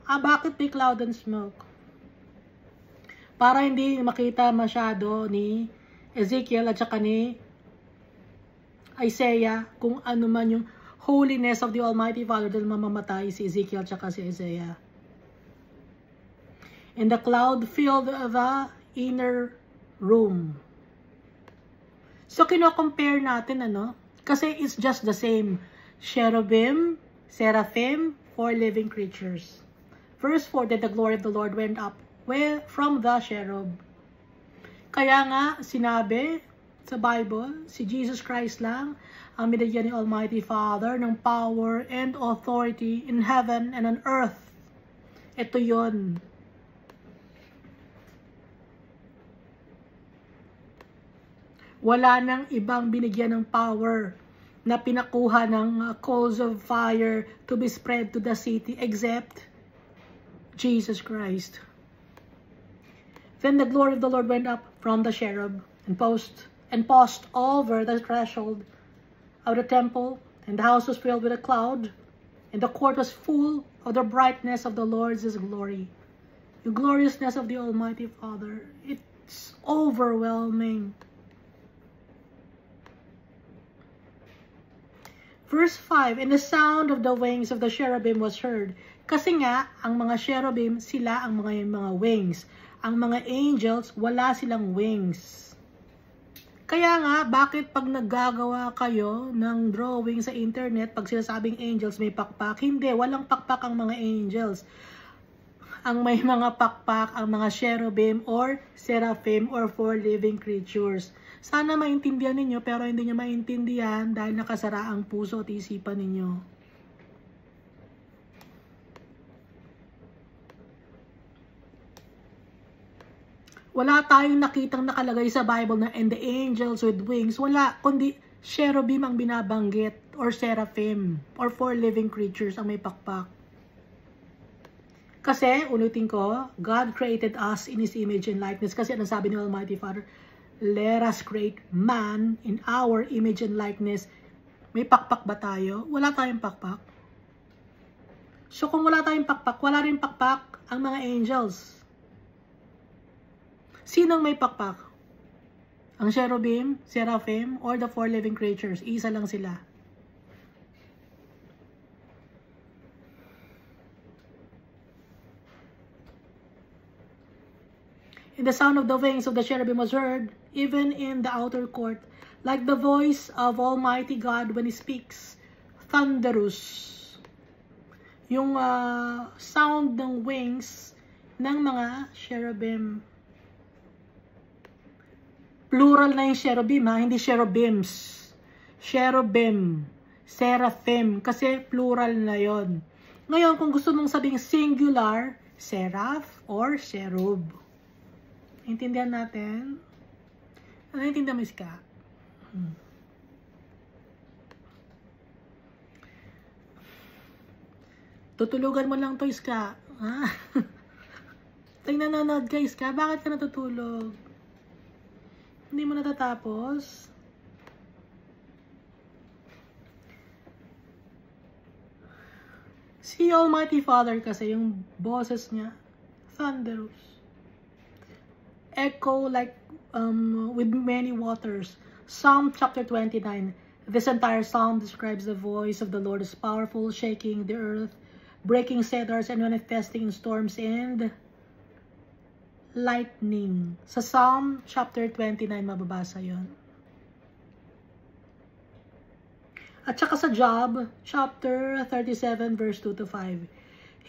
Bakit may cloud and smoke? Para hindi makita masyado ni Ezekiel at saka ni Isaiah kung ano man yung holiness of the Almighty Father dahil mamamatay si Ezekiel at saka si Isaiah. And the cloud filled the inner room. So, kino-compare natin, ano? Kasi it's just the same. Cherubim, seraphim, 4 living creatures. Verse 4, Then the glory of the Lord went up from the cherub. Kaya nga, sinabi sa Bible, si Jesus Christ lang ang binigyan ni Almighty Father ng power and authority in heaven and on earth. Ito yon. Wala nang ibang binigyan ng power na pinakuha ng coals of fire to be spread to the city except Jesus Christ. Then the glory of the Lord went up from the cherub and paused over the threshold of the temple, and the house was filled with a cloud, and the court was full of the brightness of the Lord's glory. The gloriousness of the Almighty Father, it's overwhelming. Verse 5, And the sound of the wings of the cherubim was heard. Kasi nga, ang mga cherubim, sila ang mga wings. ang mga angels, wala silang wings. Kaya nga, bakit pag naggagawa kayo ng drawing sa internet, pag sinasabing angels may pakpak, hindi, walang pakpak ang mga angels. Ang may mga pakpak, ang mga cherubim or seraphim or four living creatures. Sana maintindihan ninyo, pero hindi nyo maintindihan dahil nakasara ang puso at isipan ninyo. Wala tayong nakitang nakalagay sa Bible na and the angels with wings. Wala, kundi cherubim ang binabanggit or seraphim or four living creatures ang may pakpak. Kasi, ulitin ko, God created us in His image and likeness. Kasi ano sabi ni Almighty Father? Let us create man in our image and likeness. May pakpak ba tayo? Wala tayong pakpak. So kung wala tayong pakpak, wala rin pakpak ang mga angels. Sinong may pakpak? Ang cherubim, seraphim, or the four living creatures? Isa lang sila. And the sound of the wings of the cherubim was heard, even in the outer court, like the voice of Almighty God when He speaks, thunderous. Yung sound ng wings ng mga cherubim. Plural na yung cherubim, ha? Hindi cherubims. Cherubim. Seraphim. Kasi plural na yon. Ngayon, kung gusto mong sabing singular, seraph or cherub. Intindihan natin? Ano intindihan mo, Iska? Tutulugan mo lang to, Iska. Ha? Tayong nanonood ka, Iska. Bakit ka natutulog? Hindi mo natatapos? Si Almighty Father kasi, yung boses niya, thunderous. Echo like with many waters. Psalm chapter 29. This entire psalm describes the voice of the Lord as powerful, shaking the earth, breaking cedars, and manifesting in storms and lightning. Sa Psalm chapter 29 mababasa yon. At saka sa Job chapter 37 verse 2 to 5.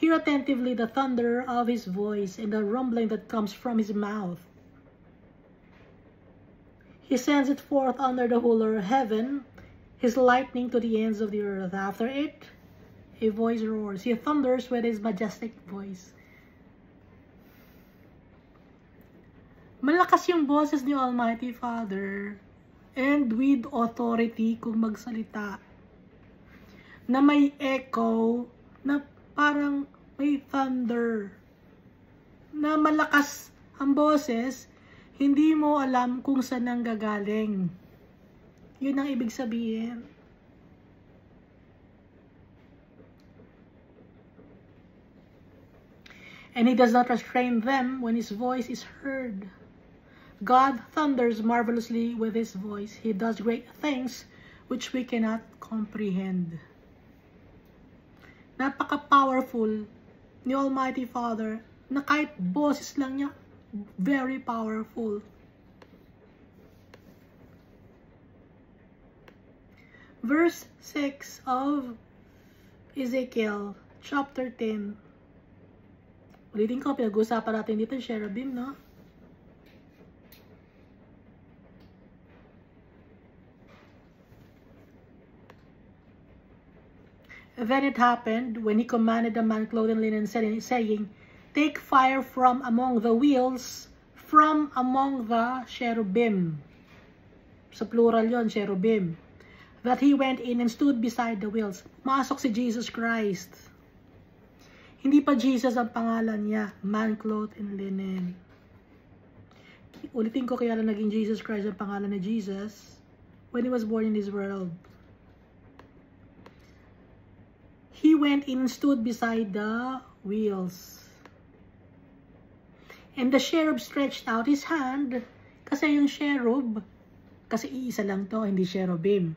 Hear attentively the thunder of His voice and the rumbling that comes from His mouth. He sends it forth under the whole heaven, His lightning to the ends of the earth. After it, a voice roars. He thunders with His majestic voice. Malakas yung boses ni Almighty Father and with authority kung magsalita. Na may echo, na parang may thunder. Na malakas ang boses, hindi mo alam kung saan nang gagaling. Yun ang ibig sabihin. And He does not restrain them when His voice is heard. God thunders marvelously with His voice. He does great things which we cannot comprehend. Napaka-powerful ni Almighty Father na kahit boses lang niya, very powerful. Verse 6 of Ezekiel chapter 10. Ulitin ko, pinag-usapan natin dito cherubim, no? Then it happened, when He commanded the man clothed in linen, saying, Take fire from among the wheels, from among the cherubim. Sa plural yon, cherubim. That He went in and stood beside the wheels. Masok si Jesus Christ. Hindi pa Jesus ang pangalan niya, man clothed in linen. Ulitin ko, kaya lang naging Jesus Christ ang pangalan ni Jesus when He was born in this world. He went in and stood beside the wheels. And the cherub stretched out his hand. Kasi yung cherub, kasi iisa lang to, hindi cherubim.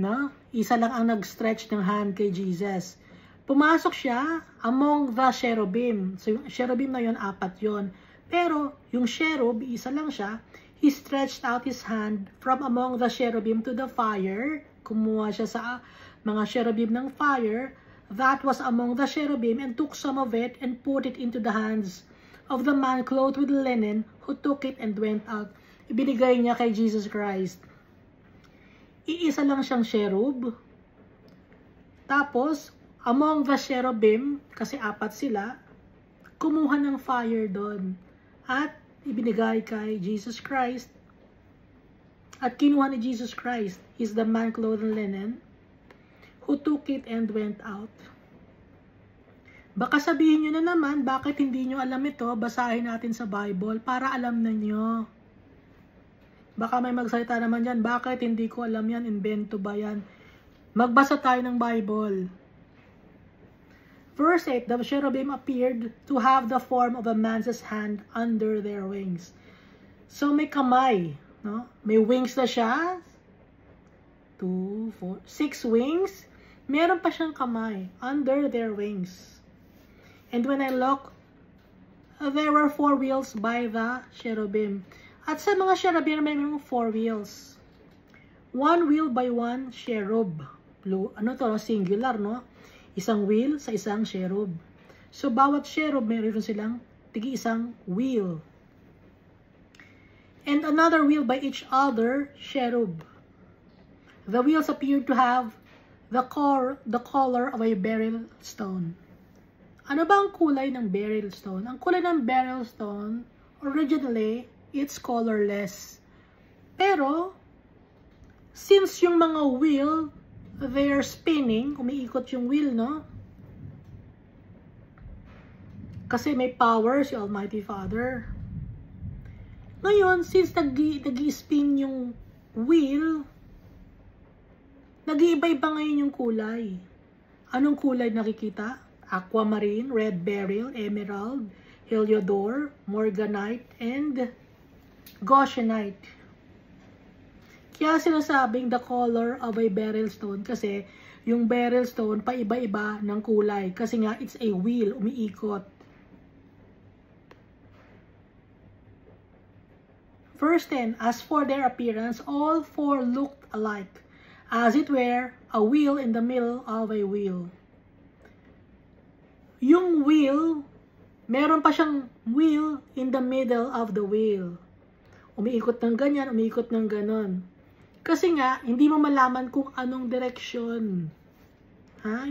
No? Isa lang ang nag-stretch ng hand kay Jesus. Pumasok siya among the cherubim. So yung cherubim na yun, 4 yun. Pero, yung cherub, isa lang siya, he stretched out his hand from among the cherubim to the fire. Kumuha siya sa mga cherubim ng fire that was among the cherubim and took some of it and put it into the hands of the man clothed with linen who took it and went out. Ibinigay niya kay Jesus Christ. Iisa lang siyang cherub. Tapos, among the cherubim, kasi 4 sila, kumuha ng fire doon. At ibinigay kay Jesus Christ. At kinuha ni Jesus Christ is the man clothed in linen who took it and went out. Baka sabihin nyo na naman, bakit hindi nyo alam ito? Basahin natin sa Bible para alam na nyo. Baka may magsalita naman dyan, bakit hindi ko alam yan? Invento ba yan? Magbasa tayo ng Bible. Verse 8, the cherubim appeared to have the form of a man's hand under their wings. So may kamay, no? May wings na siya. 2, 4, 6 wings. Meron pa siyang kamay under their wings. And when I looked, there were 4 wheels by the cherubim. At sa mga cherubim, may 4 wheels. 1 wheel by 1 cherub. Ano to? Singular, no? Isang wheel sa isang cherub. So, bawat cherub, mayroon silang tigi-isang wheel. And another wheel by each other cherub. The wheels appeared to have the color of a beryl stone. Ano ba ang kulay ng beryl stone? Ang kulay ng beryl stone, originally, it's colorless. Pero, since yung mga wheel, they are spinning, umiikot yung wheel, no? Kasi may power si Almighty Father. Ngayon, since nag-i-spin yung wheel, nag-iiba-iba ngayon yung kulay. Anong kulay nakikita? Aquamarine, red beryl, emerald, heliodor, morganite, and goshenite. Kaya sinasabing the color of a beryl stone kasi yung beryl stone paiba-iba ng kulay. Kasi nga, it's a wheel, umiikot. Verse 10, as for their appearance, all 4 looked alike, as it were a wheel in the middle of a wheel. Yung wheel, meron pa siyang wheel in the middle of the wheel. Umiikot ng ganyan, umiikot ng ganon. Kasi nga, hindi mo malaman kung anong direksyon.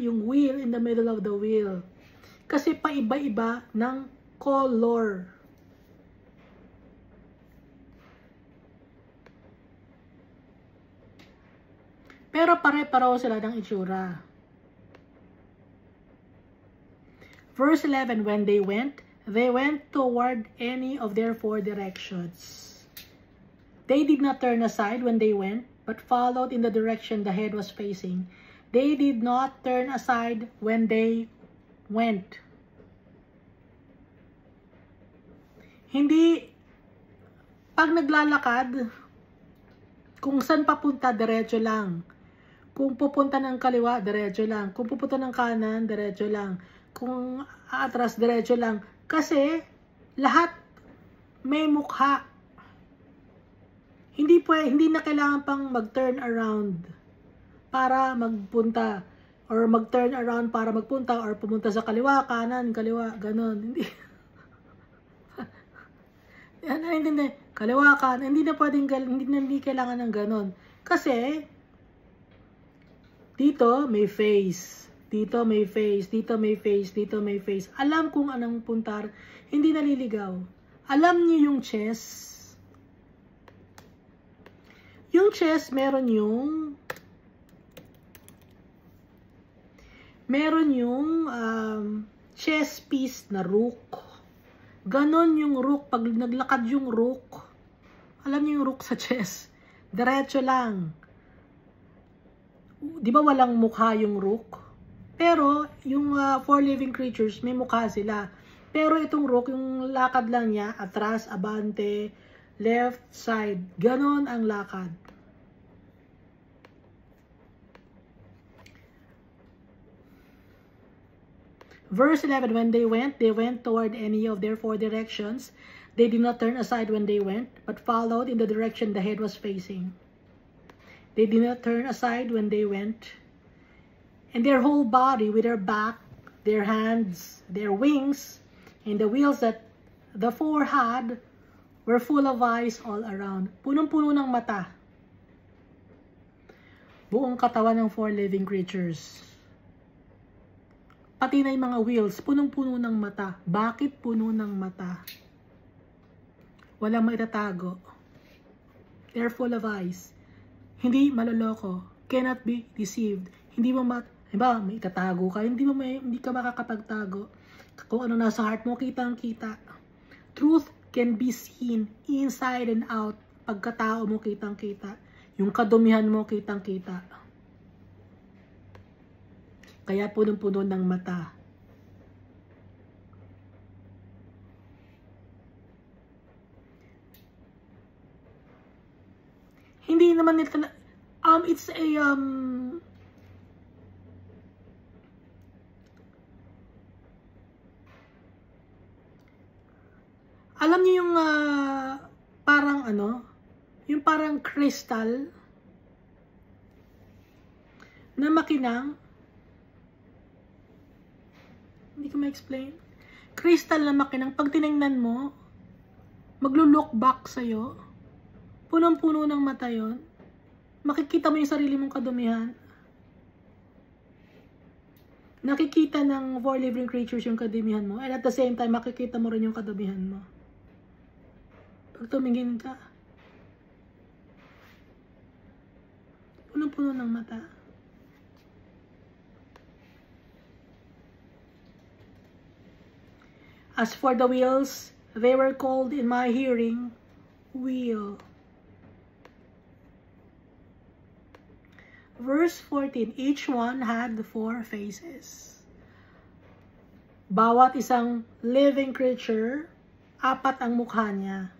Yung wheel in the middle of the wheel. Kasi paiba-iba ng color. Pero pare-pareho sila ng itsura. Verse 11, when they went toward any of their 4 directions. They did not turn aside when they went, but followed in the direction the head was facing. They did not turn aside when they went. Hindi, pag naglalakad, kung saan papunta, diretso lang. Kung pupunta ng kaliwa, diretso lang. Kung pupunta ng kanan, diretso lang. Kung atras, diretso lang. Kasi, lahat may mukha. Hindi na kailangan pang mag-turn around para magpunta. Or mag-turn around para magpunta. Or pumunta sa kaliwa, kanan, kaliwa, ganon. Hindi. Hindi. Kaliwa, kanan. Hindi na pwedeng, hindi kailangan ng ganon. Kasi, dito may face. Dito may face. Dito may face. Dito may face. Alam kung anong puntar. Hindi naliligaw. Alam niyo yung chess. Yung chess, meron yung chess piece na rook. Ganon yung rook. Pag naglakad yung rook, alam niyo yung rook sa chess. Diretso lang. Di ba walang mukha yung rook? Pero, yung 4 living creatures, may mukha sila. Pero itong rook, yung lakad lang niya, atras, abante, left side. Ganon ang lakad. Verse 11, when they went toward any of their 4 directions. They did not turn aside when they went, but followed in the direction the head was facing. They did not turn aside when they went, and their whole body, with their back, their hands, their wings, and the wheels that the four had, were full of eyes all around. Punong-puno ng mata. Buong katawan ng four living creatures. Pati na yung mga wheels, punong-puno ng mata. Bakit puno ng mata? Walang maitatago. They're full of eyes. Hindi maloloko. Cannot be deceived. Hindi mo diba, may itatago ka. Hindi ka makakapagtago. Kung ano nasa heart mo, kitang-kita. Truth can be seen inside and out. Pagkatao mo, kitang-kita. Yung kadumihan mo, kitang-kita. Kaya punong-puno ng mata. Hindi naman nito na, it's a, alam niyo yung, parang yung parang crystal na makinang, hindi ko ma-explain. Crystal na makinang, pag tinignan mo, maglo-look back sa'yo. Punong-puno ng mata yon. Makikita mo yung sarili mong kadumihan. Nakikita ng four living creatures yung kadumihan mo. And at the same time, makikita mo rin yung kadumihan mo. Pag tumingin ka, punong-puno ng mata. As for the wheels, they were called in my hearing, wheel. Verse 14, each one had 4 faces. Bawat isang living creature, 4 ang mukha niya.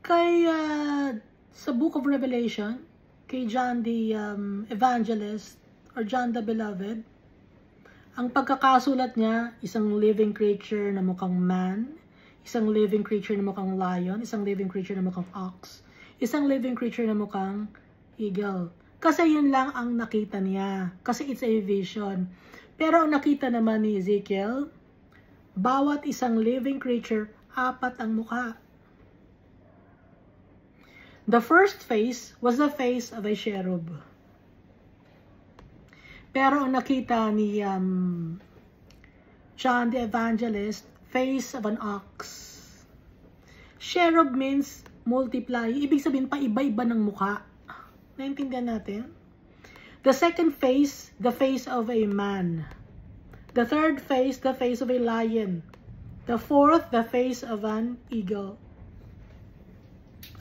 Kay sa Book of Revelation, kay John the Evangelist or John the Beloved, ang pagkakasulat niya, isang living creature na mukhang man, isang living creature na mukhang lion, isang living creature na mukhang ox, isang living creature na mukhang eagle. Kasi yun lang ang nakita niya. Kasi it's a vision. Pero ang nakita naman ni Ezekiel, bawat isang living creature, 4 ang mukha. The first face was the face of a cherub. Pero ang nakita ni John the Evangelist, face of an ox. Cherub means multiply. Ibig sabihin pa iba-iba ng mukha. Naintindihan natin? The second face, the face of a man. The third face, the face of a lion. The fourth, the face of an eagle.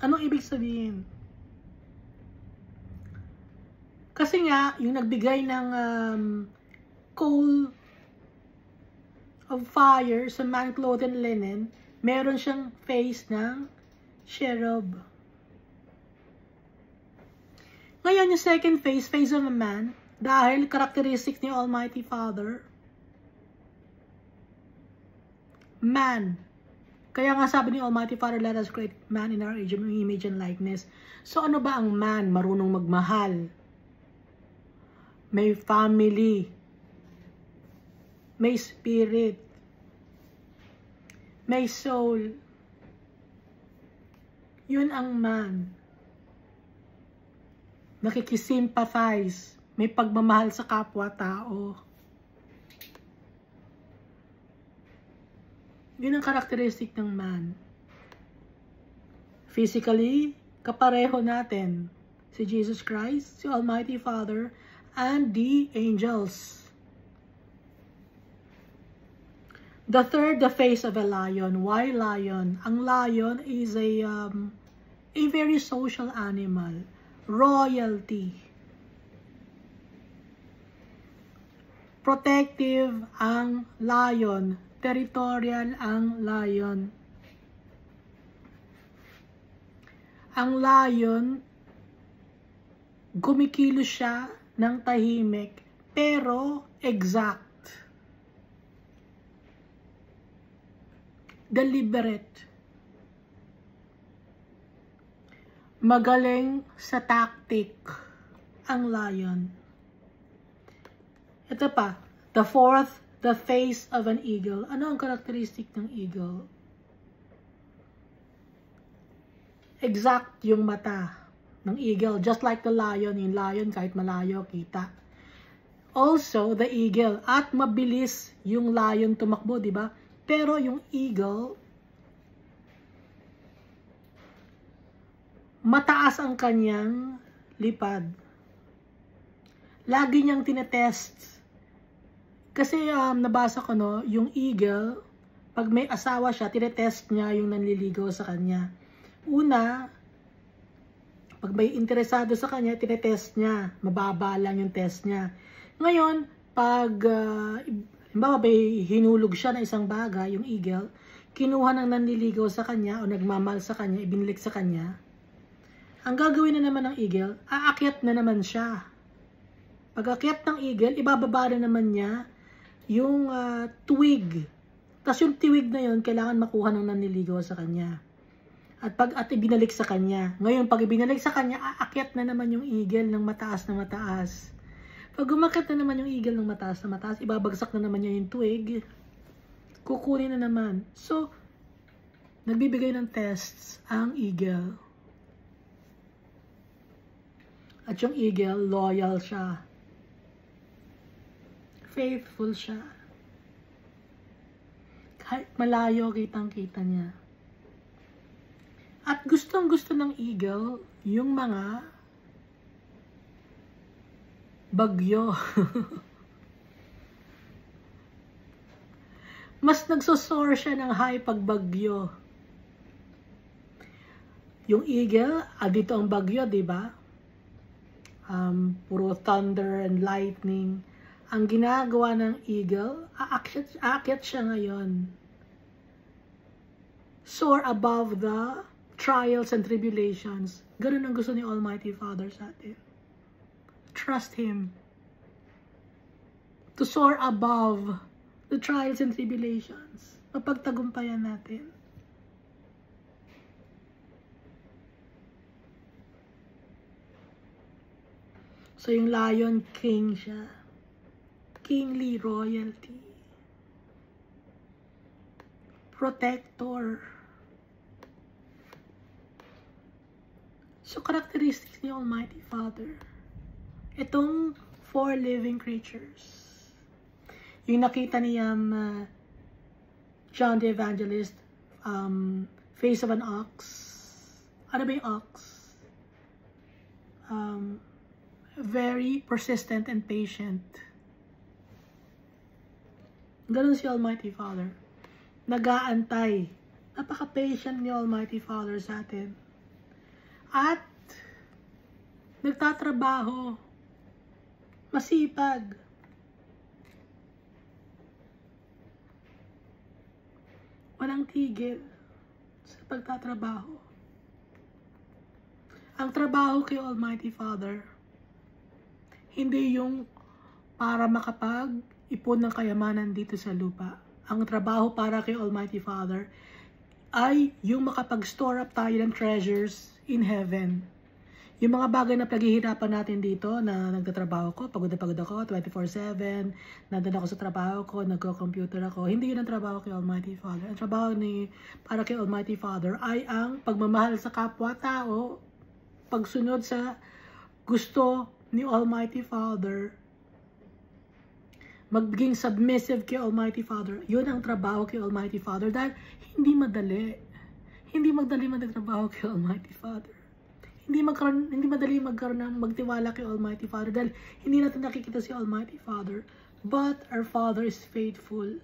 Anong ibig sabihin? Kasi nga, yung nagbigay ng coal of fire sa man clothed in linen, meron siyang face ng cherub. Ngayon, yung second face, face of a man, dahil characteristics ni Almighty Father, man. Kaya nga sabi ni Almighty Father, let us create man in our image and likeness. So ano ba ang man? Marunong magmahal. May family. May spirit. May soul. Yun ang man. Nakikisimpathize. May pagmamahal sa kapwa-tao. Yun ang karakteristik ng man. Physically, kapareho natin si Jesus Christ, si Almighty Father, and the angels. The third, the face of a lion. Why lion? Ang lion is a very social animal. Royalty. Protective ang lion. Territorial ang lion. Ang lion Kumikilos siya ng tahimik, pero exact. Deliberate. Magaling sa tactic ang lion. Ito pa, the fourth, the face of an eagle. Ano ang karakteristik ng eagle? Exact yung mata ng eagle, just like the lion. Yung lion kahit malayo kita. Also the eagle, at mabilis yung lion tumakbo, di ba? Pero yung eagle, mataas ang kanyang lipad. Lagi niyang tinetest. Kasi nabasa ko, no, yung eagle, pag may asawa siya, tinetest niya yung nanliligaw sa kanya. Una, pag may interesado sa kanya, tinetest niya. Mababa lang yung test niya. Ngayon, pag may hinulog siya na isang bagay, yung eagle, kinuha ng nanliligaw sa kanya o nagmamahal sa kanya, ibinalik sa kanya, ang gagawin na naman ng eagle, aakyat na naman siya. Pag akyat ng eagle, ibababa na naman niya yung twig. Tapos yung twig na yun, kailangan makuha ng nanliligaw sa kanya. At ibinalik sa kanya. Ngayon, pag ibinalik sa kanya, aakyat na naman yung eagle ng mataas na mataas. Pag umakyat na naman yung eagle ng mataas na mataas, ibabagsak na naman niya yung twig. Kukunin na naman. So, nagbibigay ng tests ang eagle. At yung eagle, loyal siya. Faithful siya. Kahit malayo, kitang-kita niya. At gustong-gusto ng eagle, yung mga bagyo. Mas nagsosoar siya ng high pag bagyo. Yung eagle, dito ang bagyo, di ba? Puro thunder and lightning. Ang ginagawa ng eagle, aakyat siya ngayon. Soar above the trials and tribulations. Ganun ang gusto ni Almighty Father sa atin. Trust Him. To soar above the trials and tribulations. Mapagtagumpayan natin. So yung lion, king siya. Kingly royalty. Protector. So characteristics ni Almighty Father. Itong 4 living creatures. Yung nakita ni John the Evangelist, face of an ox. Ano ba yung ox? Very persistent and patient. Ganun si Almighty Father. Nag-aantay. Napaka-patient ni Almighty Father sa atin. At nagtatrabaho. Masipag. Walang tigil sa pagtatrabaho. Ang trabaho kay Almighty Father, hindi yung para makapag-ipon ng kayamanan dito sa lupa. Ang trabaho para kay Almighty Father ay yung makapag-store up tayo ng treasures in heaven. Yung mga bagay na paghihirapan natin dito, na nagtatrabaho ko, pagod na pagod ako, 24/7, nandun ako sa trabaho ko, nagko-computer ako, hindi yun ang trabaho kay Almighty Father. Ang trabaho para kay Almighty Father ay ang pagmamahal sa kapwa-tao, pagsunod sa gusto ni Almighty Father, magiging submissive kay Almighty Father. Yun ang trabaho kay Almighty Father dahil hindi madali. Hindi madali magtrabaho kay Almighty Father. Hindi madali magtiwala kay Almighty Father dahil hindi natin nakikita si Almighty Father. But our Father is faithful.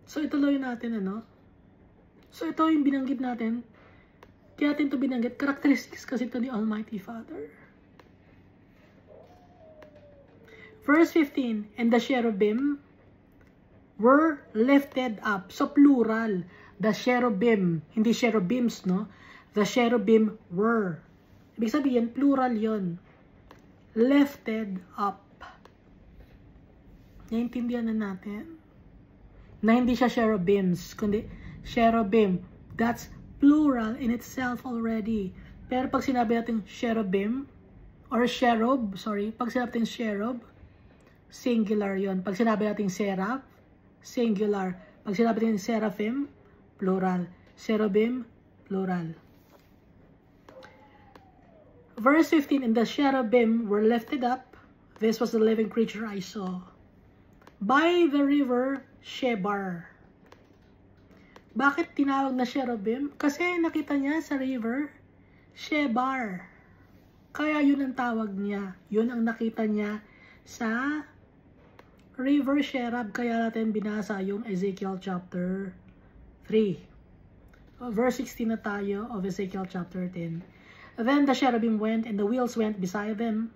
So ituloy natin, ano? So ito yung binanggit natin. Kaya natin ito binanggit. Characteristics kasi ito ni Almighty Father. Verse 15, and the cherubim were lifted up. So plural. The cherubim, hindi cherubims, no? The cherubim were. Ibig sabihin, plural yon. Lifted up. Naintindihan na natin? Na hindi siya cherubims, kundi cherubim. That's plural in itself already. Pero pag sinabi natin cherubim, or cherub, pag sinabi natin cherub, singular yon. Pag sinabi natin seraph, singular. Pag sinabi natin seraphim, plural. Cherubim, plural. Verse 15, and the cherubim were lifted up. This was the living creature I saw. By the river Shebar. Bakit tinawag na cherubim? Kasi nakita niya sa river Shebar. Kaya yun ang tawag niya. Yun ang nakita niya sa river Sherab. Kaya natin binasa yung Ezekiel chapter 3. Verse 16 na tayo of Ezekiel chapter 10. Then the cherubim went, and the wheels went beside them.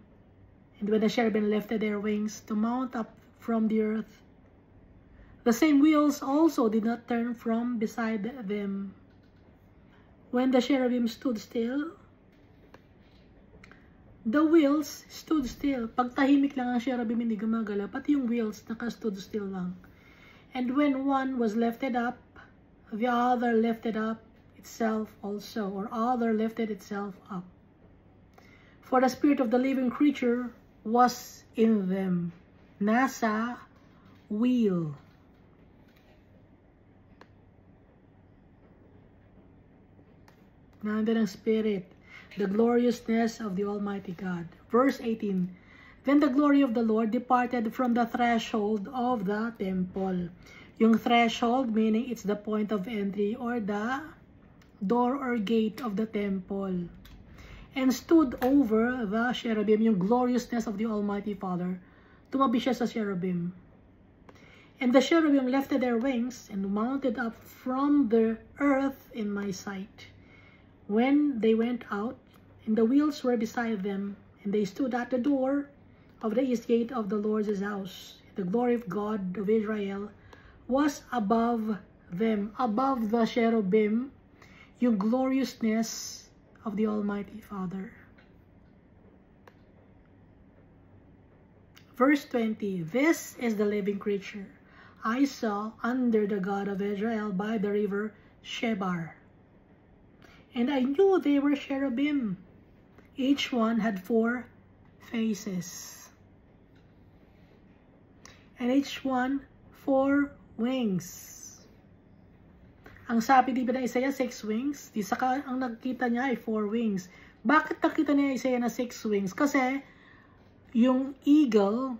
And when the cherubim lifted their wings to mount up from the earth, the same wheels also did not turn from beside them. When the cherubim stood still, the wheels stood still. Pag tahimik lang ang cherubim, hindi gumagalaw, pati yung wheels naka-stood still lang. And when one was lifted up, the other lifted up itself also, or other lifted itself up. For the spirit of the living creature was in them. Nasa wheel. Nandun ang spirit. The gloriousness of the Almighty God. Verse 18. Then the glory of the Lord departed from the threshold of the temple. Yung threshold, meaning it's the point of entry or the door or gate of the temple. And stood over the cherubim, yung gloriousness of the Almighty Father. Tumabi siya sa cherubim. And the cherubim lifted their wings and mounted up from the earth in my sight. When they went out, and the wheels were beside them, and they stood at the door of the east gate of the Lord's house. The glory of God of Israel was above them, above the cherubim, yung gloriousness of the Almighty Father. Verse 20, this is the living creature I saw under the God of Israel by the river Shebar. And I knew they were cherubim. Each one had 4 faces. And each one 4 wings. Ang sabi di ba na Isaiah 6 wings? Di saka ang nakita niya ay 4 wings. Bakit nakita niya Isaiah na 6 wings? Kasi yung eagle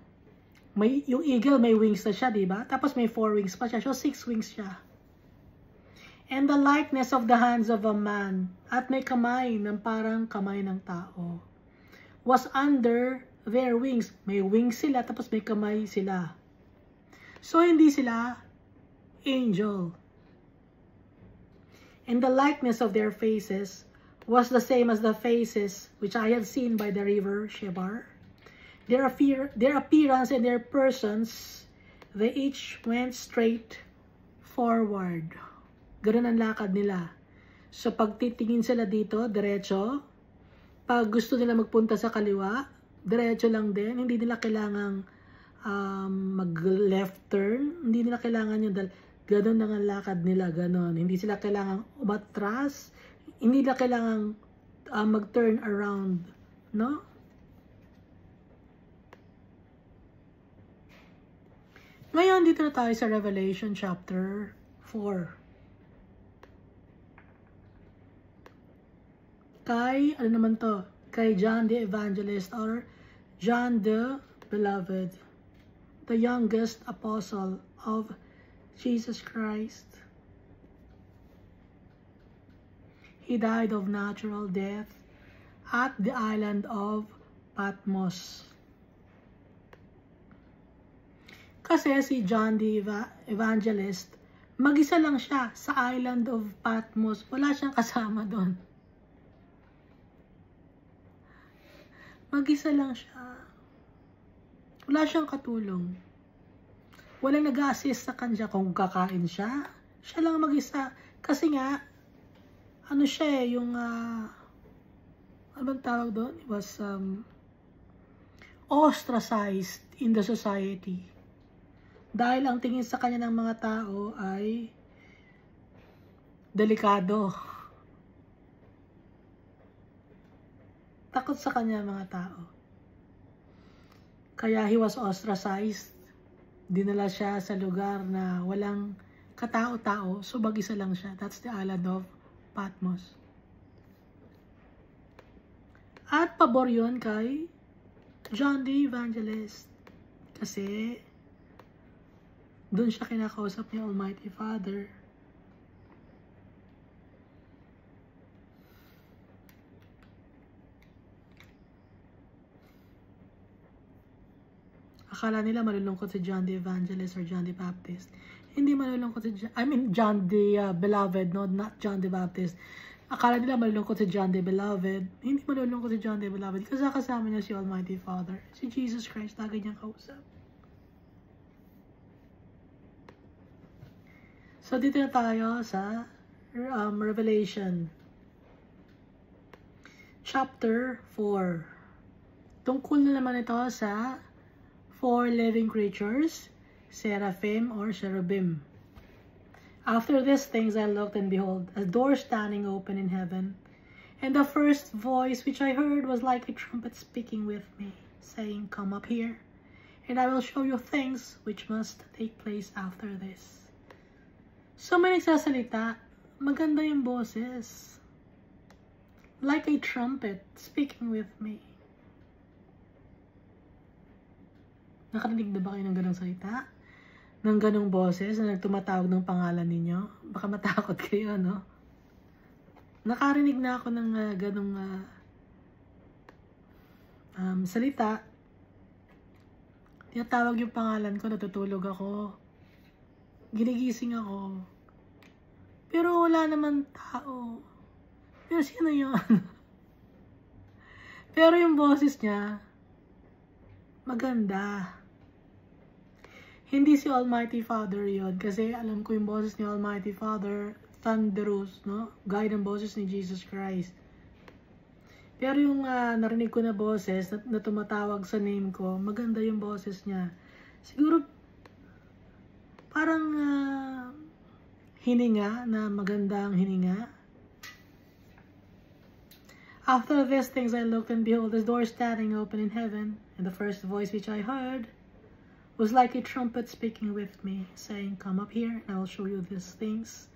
may wings na siya, di ba? Tapos may 4 wings pa siya. So 6 wings siya. And the likeness of the hands of a man, at may kamay ng parang kamay ng tao, was under their wings. May wings sila, tapos may kamay sila. So hindi sila angel. And the likeness of their faces was the same as the faces which I had seen by the river Shebar. Their appearance and their persons, they each went straight forward. Ganun ang lakad nila. So pag titingin sila dito, diretso. Pag gusto nila magpunta sa kaliwa, diretso lang din. Hindi nila kailangang mag-left turn. Hindi nila kailangan yung ganun lang ang lakad nila, ganun. Hindi sila kailangang umatras. Hindi nila kailangang mag-turn around. No? Ngayon, dito na tayo sa Revelation chapter 4. Kay, ano naman to? Kay John the Evangelist or John the Beloved, the youngest apostle of Jesus Christ. He died of natural death at the island of Patmos. Kasi si John the Evangelist, mag-isa lang siya sa island of Patmos. Wala siyang kasama doon. Mag-isa lang siya. Wala siyang katulong. Walang nag-assist sa kanya kung kakain siya. Siya lang mag-isa. Kasi nga, ano siya yung, ano bang tawag doon? It was ostracized in the society. Dahil ang tingin sa kanya ng mga tao ay delikado. Takot sa kanya mga tao. Kaya he was ostracized. Dinala siya sa lugar na walang katao-tao. So mag-isa lang siya. That's the island of Patmos. At pabor yun kay John the Evangelist. Kasi doon siya kinakausap ni Almighty Father. Akala nila malulungkot si John the Evangelist or John the Baptist. Hindi malulungkot si John the Beloved, no? Not John the Baptist. Akala nila malulungkot si John the Beloved. Hindi malulungkot si John the Beloved kasi kasama niya si Almighty Father. Si Jesus Christ, lagi niyang kausap. So, dito na tayo sa Revelation. Chapter 4. Tungkol na naman ito sa 4 living creatures, seraphim or cherubim. After these things I looked, and behold, a door standing open in heaven. And the first voice which I heard was like a trumpet speaking with me, saying, "Come up here, and I will show you things which must take place after this." So may nagsasalita, maganda yung boses. Like a trumpet speaking with me. Nakarinig na ba kayo ng ganong salita? Ng ganong boses na nagtumatawag ng pangalan ninyo? Baka matakot kayo, no? Nakarinig na ako ng ganong salita. Tinatawag yung pangalan ko, natutulog ako. Ginigising ako. Pero wala naman tao. Pero sino yun? Pero yung boses niya, maganda. Hindi si Almighty Father yon kasi alam ko yung boses ni Almighty Father, thunderous, no? Gaya ng boses ni Jesus Christ. Pero yung narinig ko na boses na tumatawag sa name ko, maganda yung boses niya. Siguro parang hininga na magandang hininga. After these things I looked, and behold, the door standing open in heaven, and the first voice which I heard was like a trumpet speaking with me, saying, "Come up here, and I will show you these things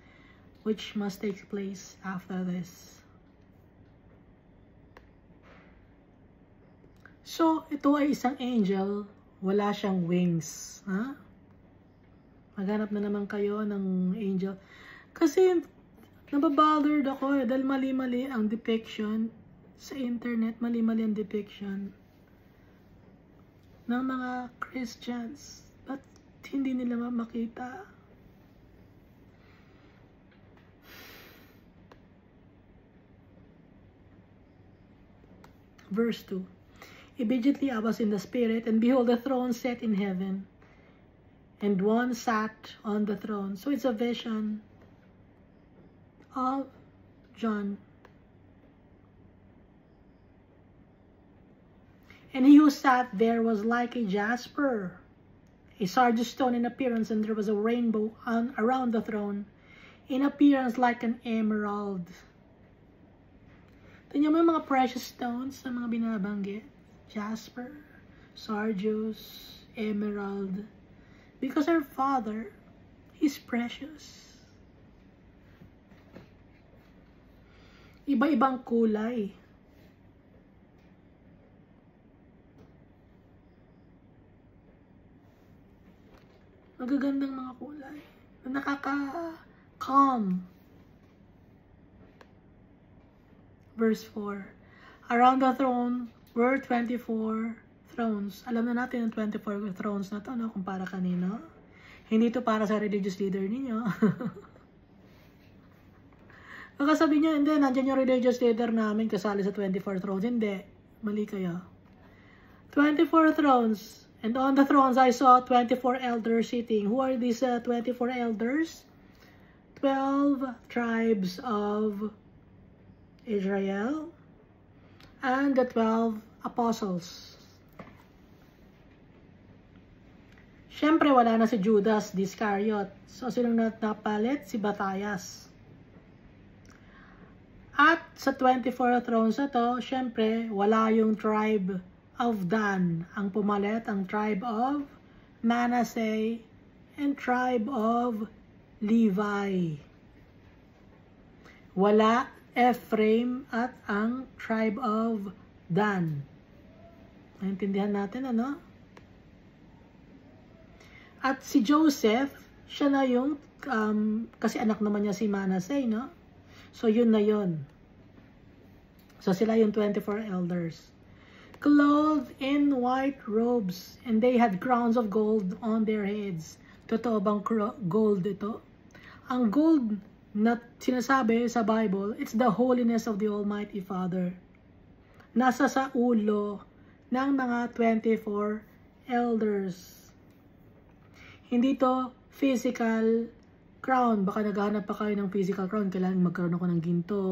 which must take place after this." So, ito ay isang angel, wala siyang wings. Ha? Maghanap na naman kayo ng angel. Kasi, nababothered ako dahil mali-mali ang depiction sa internet, mali-mali ang depiction ng mga Christians. Ba't hindi nila makita? Verse 2. Immediately I was in the Spirit, and behold, a throne set in heaven, and one sat on the throne. So it's a vision of John. And he who sat there was like a jasper, a sardius stone in appearance, and there was a rainbow around the throne, in appearance like an emerald. Tingnan mo yung mga precious stones na mga binabanggit. Jasper, sardius, emerald. Because our Father is precious. Iba-ibang kulay. Magagandang mga kulay na nakaka-calm. Verse 4. Around the throne were 24 thrones. Alam na natin ang 24 thrones na to, no? Kung para kanino. Hindi to para sa religious leader ninyo. Baka sabi nyo, hindi, nandiyan yung religious leader namin kasali sa 24 thrones. Hindi. Mali kayo. 24 thrones. And on the thrones I saw 24 elders sitting. Who are these 24 elders? 12 tribes of Israel, and the 12 apostles. Siyempre, wala na si Judas Iscariot. So, sinong napalit? Si Matthias. At sa 24 thrones na to, siyempre, wala yung tribe of Dan. Ang pumalit, ang tribe of Manasseh and tribe of Levi. Wala Ephraim at ang tribe of Dan. Naintindihan natin, ano? At si Joseph, siya na yung, kasi anak naman niya si Manasseh, no? So, yun na yun. So, sila yung 24 elders. Clothed in white robes, and they had crowns of gold on their heads. Totoo bang gold ito? Ang gold na sinasabi sa Bible, it's the holiness of the Almighty Father. Nasa sa ulo ng mga 24 elders. Hindi to physical crown. Baka naghahanap pa kayo ng physical crown. Kailangan magkaroon ako ng ginto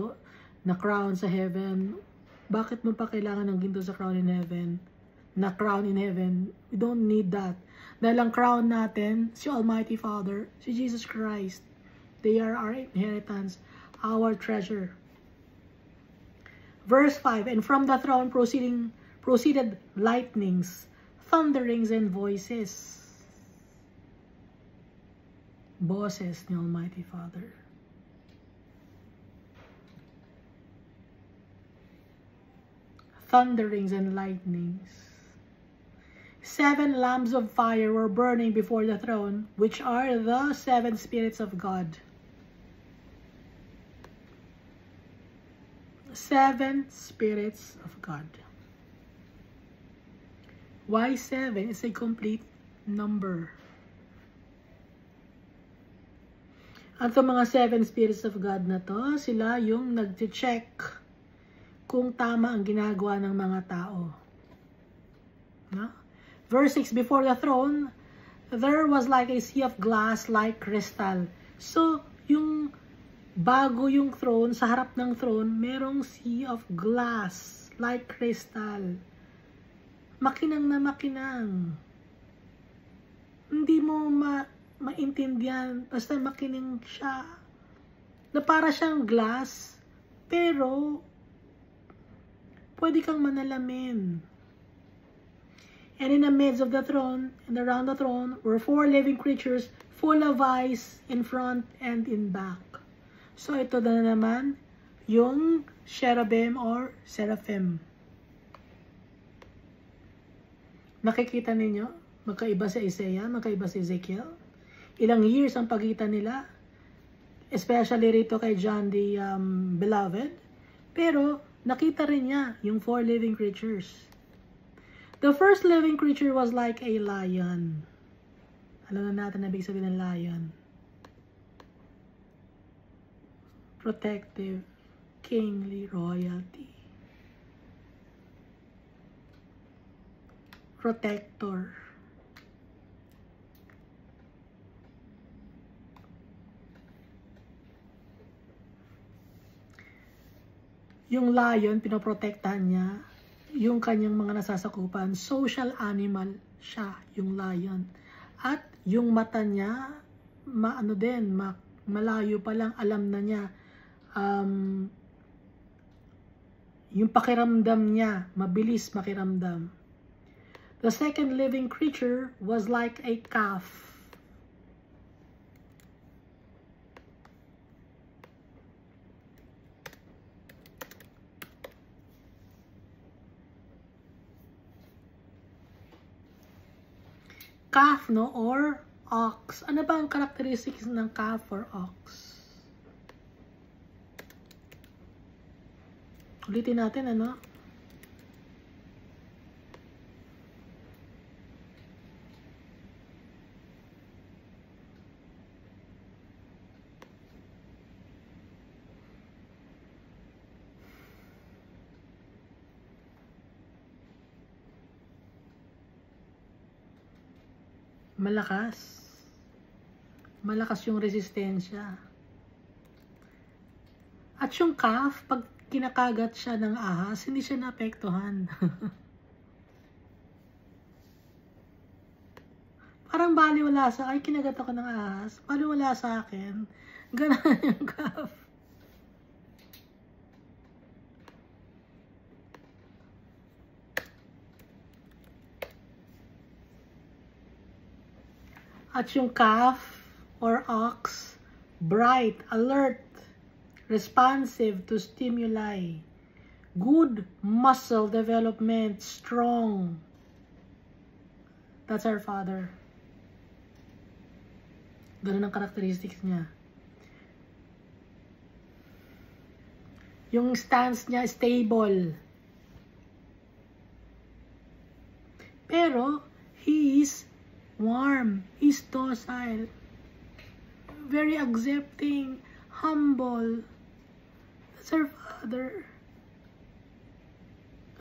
na crown sa heaven. Bakit mo pa kailangan ng ginto sa crown in heaven? Na crown in heaven? We don't need that. Dahil ang crown natin, si Almighty Father, si Jesus Christ. They are our inheritance, our treasure. Verse 5, and from the throne proceeded lightnings, thunderings, and voices. Boses ni Almighty Father. Thunderings and lightnings. 7 lamps of fire were burning before the throne, which are the 7 spirits of God. 7 spirits of God. Why 7? It's a complete number. At ang mga 7 spirits of God na to, sila yung nag-check kung tama ang ginagawa ng mga tao. No? Verse 6, before the throne, there was like a sea of glass like crystal. So, yung bago yung throne, sa harap ng throne, merong sea of glass like crystal. Makinang na makinang. Hindi mo maintindihan, basta makining siya. Na para siyang glass, pero pwede kang manalamin. And in the midst of the throne, and around the throne, were 4 living creatures full of eyes in front and in back. So, ito na naman, yung cherubim or seraphim. Nakikita ninyo? Magkaiba sa Isaiah, magkaiba sa Ezekiel. Ilang years ang pagitan nila. Especially rito kay John the Beloved. Pero, nakita rin niya yung 4 living creatures. The first living creature was like a lion. Alam na natin na ibig sabihin ng lion. Protective, kingly royalty. Protector. Yung lion, pinoprotektahan niya yung kanyang mga nasasakupan. Social animal siya, yung lion. At yung mata niya, malayo pa lang, alam na niya. Yung pakiramdam niya, mabilis makiramdam. The second living creature was like a calf. Calf, no? Or ox. Ano ba ang characteristics ng calf or ox? Ulitin natin, ano? Malakas. Malakas yung resistensya. At yung calf, pag kinakagat siya ng ahas, hindi siya naapektuhan. Parang baliwala sa akin, kinagat ako ng ahas, baliwala sa akin. Ganun yung calf. At yung calf or ox, bright, alert, responsive to stimuli, good muscle development, strong. That's our Father. Ganun ang characteristics niya. Yung stance niya, stable. Pero, he is warm, he's docile, very accepting, humble. That's our Father.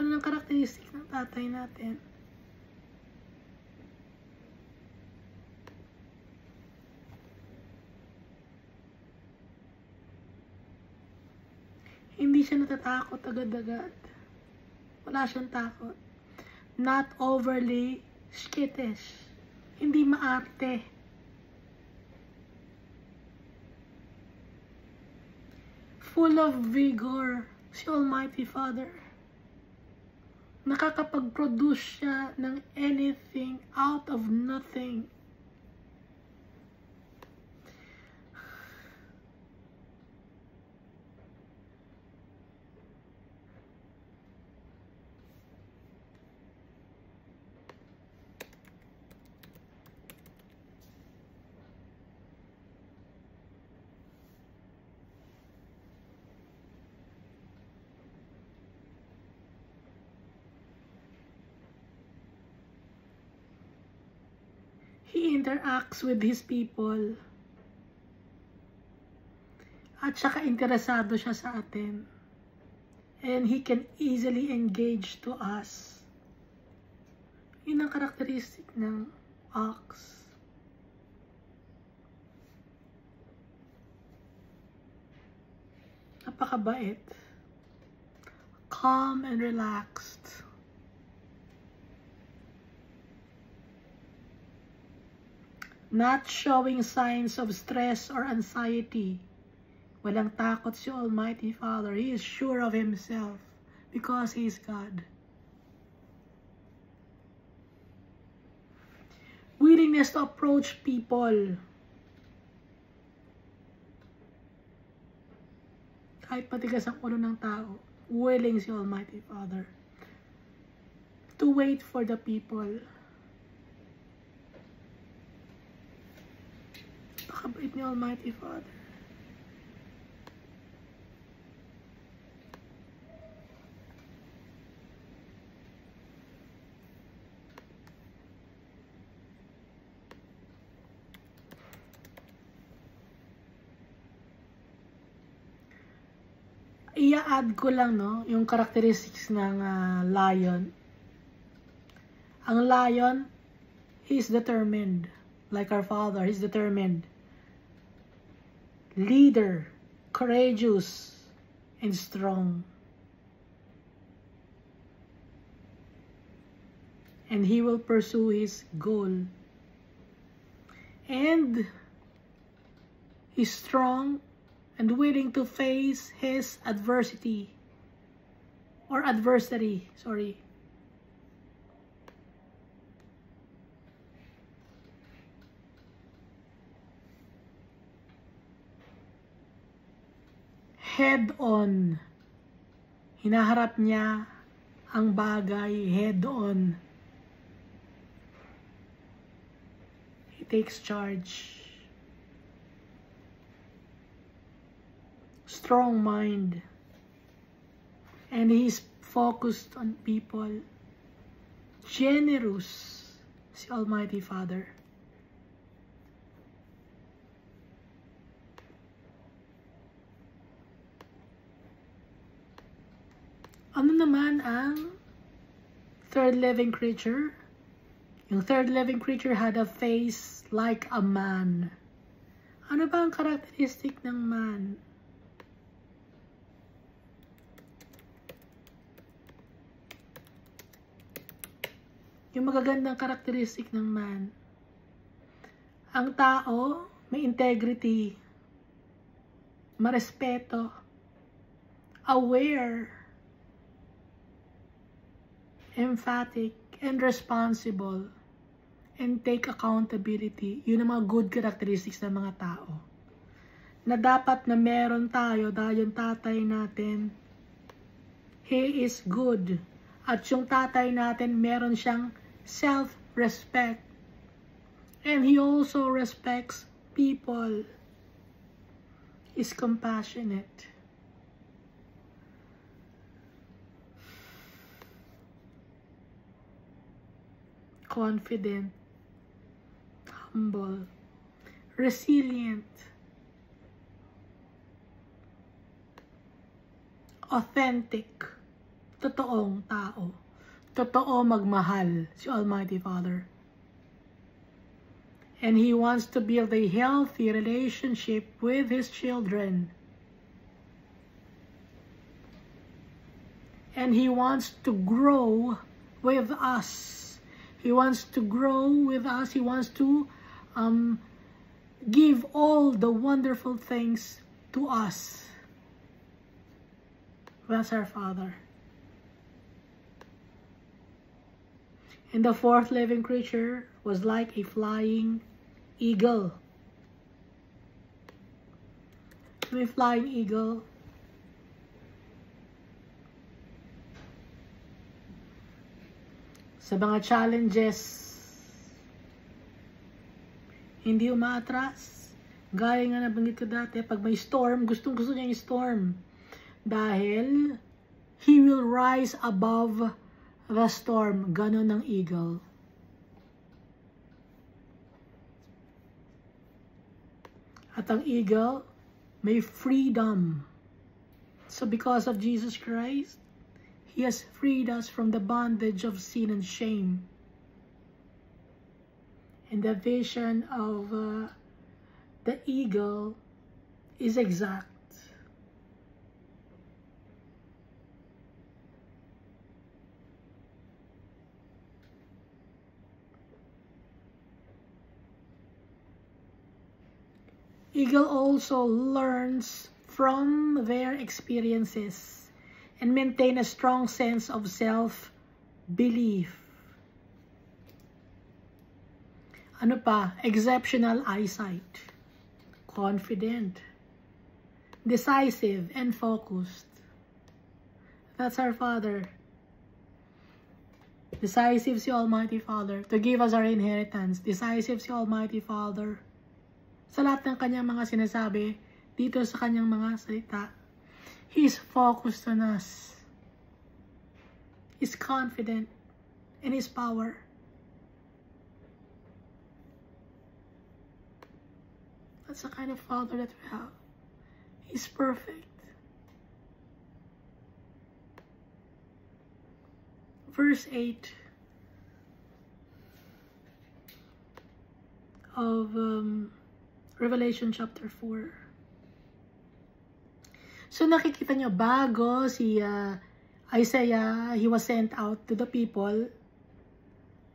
Ano ang characteristics ng tatay natin? Hindi siya natatakot agad-agad. Wala siyang takot. Not overly skittish. Hindi maarte. Full of vigor, si Almighty Father. Nakakapag-produce siya ng anything out of nothing. He interacts with his people. At saka interesado siya sa atin. And he can easily engage to us. Yun ang karakteristik ng ox. Napakabait. Calm and relaxed. Not showing signs of stress or anxiety. Walang takot si Almighty Father. He is sure of himself because he is God. Willingness to approach people. Kahit matigas ang ulo ng tao, willing si Almighty Father to wait for the people. Napakabait ni Almighty Father. I-add ko lang, no, yung characteristics ng lion. Ang lion, he is determined. Like our Father, he's determined. Leader, courageous, and strong. And he will pursue his goal. And he's strong and willing to face his adversity or adversary, sorry. Head on. Hinaharap niya ang bagay head on. He takes charge. Strong mind, and he's focused on people. Generous, si Almighty Father. Ano naman ang third living creature? Yung third living creature had a face like a man. Ano ba ang characteristic ng man? yung magagandang karakteristik ng man. Ang tao, may integrity, marespeto, aware, emphatic, and responsible, and take accountability. Yun ang mga good characteristics ng mga tao. Na dapat na meron tayo dahil yung tatay natin, he is good. At yung tatay natin, meron siyang self-respect. And he also respects people. He's compassionate. Confident. Humble. Resilient. Authentic. Totoong tao. Totoo magmahal si Almighty Father. And He wants to build a healthy relationship with His children. And He wants to grow with us. He wants to grow with us. He wants to give all the wonderful things to us. That's our Father. And the fourth living creature was like a flying eagle. May flying eagle. Sa mga challenges, hindi umaatras. Gaya nga nabanggit ko dati, pag may storm, gustong-gusto niya yung storm. Dahil, he will rise above the storm. Ganon ng eagle. At ang eagle, may freedom. So because of Jesus Christ, He has freed us from the bondage of sin and shame. And the vision of the eagle is exact. Eagle also learns from their experiences and maintain a strong sense of self-belief. Ano pa? Exceptional eyesight. Confident. Decisive and focused. That's our Father. Decisive si Almighty Father to give us our inheritance. Decisive si Almighty Father sa lahat ng kanyang mga sinasabi dito sa kanyang mga salita. He's focused on us. He's confident in His power. That's the kind of Father that we have. He's perfect. Verse 8 of Revelation chapter 4. So nakikita nyo, bago si Isaiah, he was sent out to the people,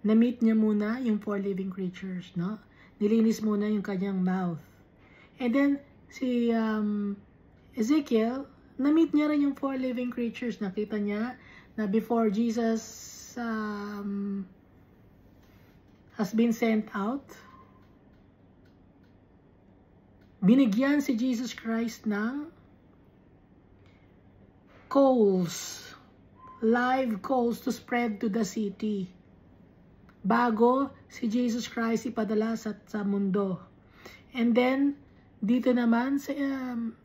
na-meet niya muna yung four living creatures, no? Nilinis muna yung kanyang mouth. And then, si Ezekiel, na-meet niya rin yung four living creatures. Nakita niya na before Jesus has been sent out, binigyan si Jesus Christ ng coals, live coals to spread to the city. Bago si Jesus Christ ipadala sa mundo. And then, dito naman sa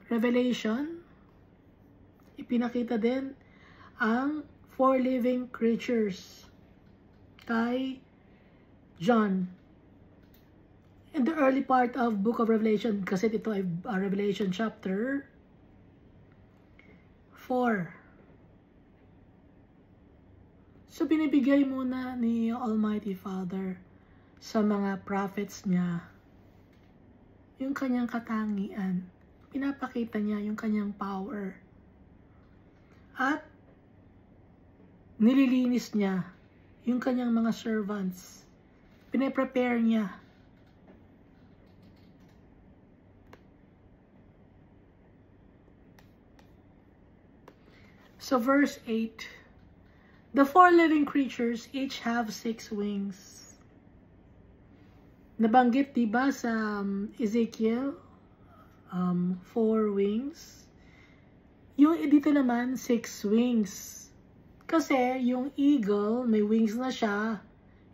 Revelation, ipinakita din ang four living creatures kay John. In the early part of Book of Revelation, kasi ito ay Revelation chapter 4. So, binibigay muna ni Almighty Father sa mga prophets niya yung kanyang katangian. Pinapakita niya yung kanyang power. At nililinis niya yung kanyang mga servants. Pine-prepare niya. So verse 8, the 4 living creatures each have 6 wings. Nabanggit diba sa Ezekiel, 4 wings? Yung dito naman, 6 wings. Kasi yung eagle, may wings na siya.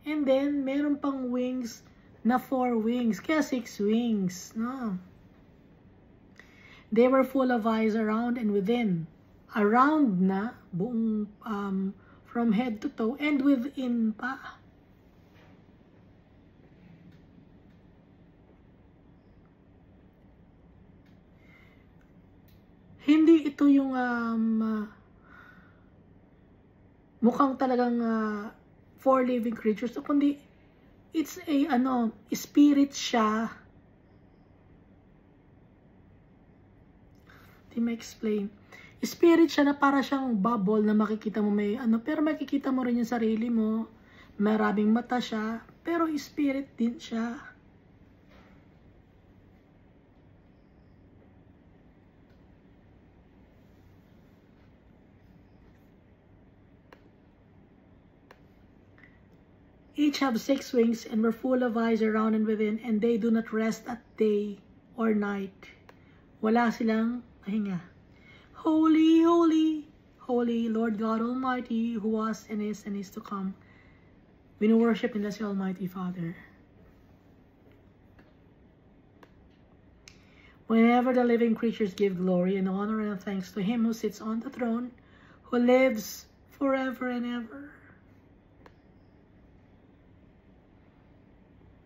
And then, meron pang wings na 4 wings. Kaya 6 wings. No? They were full of eyes around and within. Around na, buong from head to toe, and within pa. Hindi ito yung mukhang talagang 4 living creatures, kundi it's a spirit siya. Hindi ma-explain. Spirit siya na para siyang bubble na makikita mo may pero makikita mo rin yung sarili mo. Maraming mata siya, pero spirit din siya. Each have 6 wings and were full of eyes around and within, and they do not rest at day or night. Wala silang pahinga. Holy, holy, holy, Lord God Almighty, who was and is to come. We worship in the Almighty Father. Whenever the living creatures give glory and honor and thanks to Him who sits on the throne, who lives forever and ever.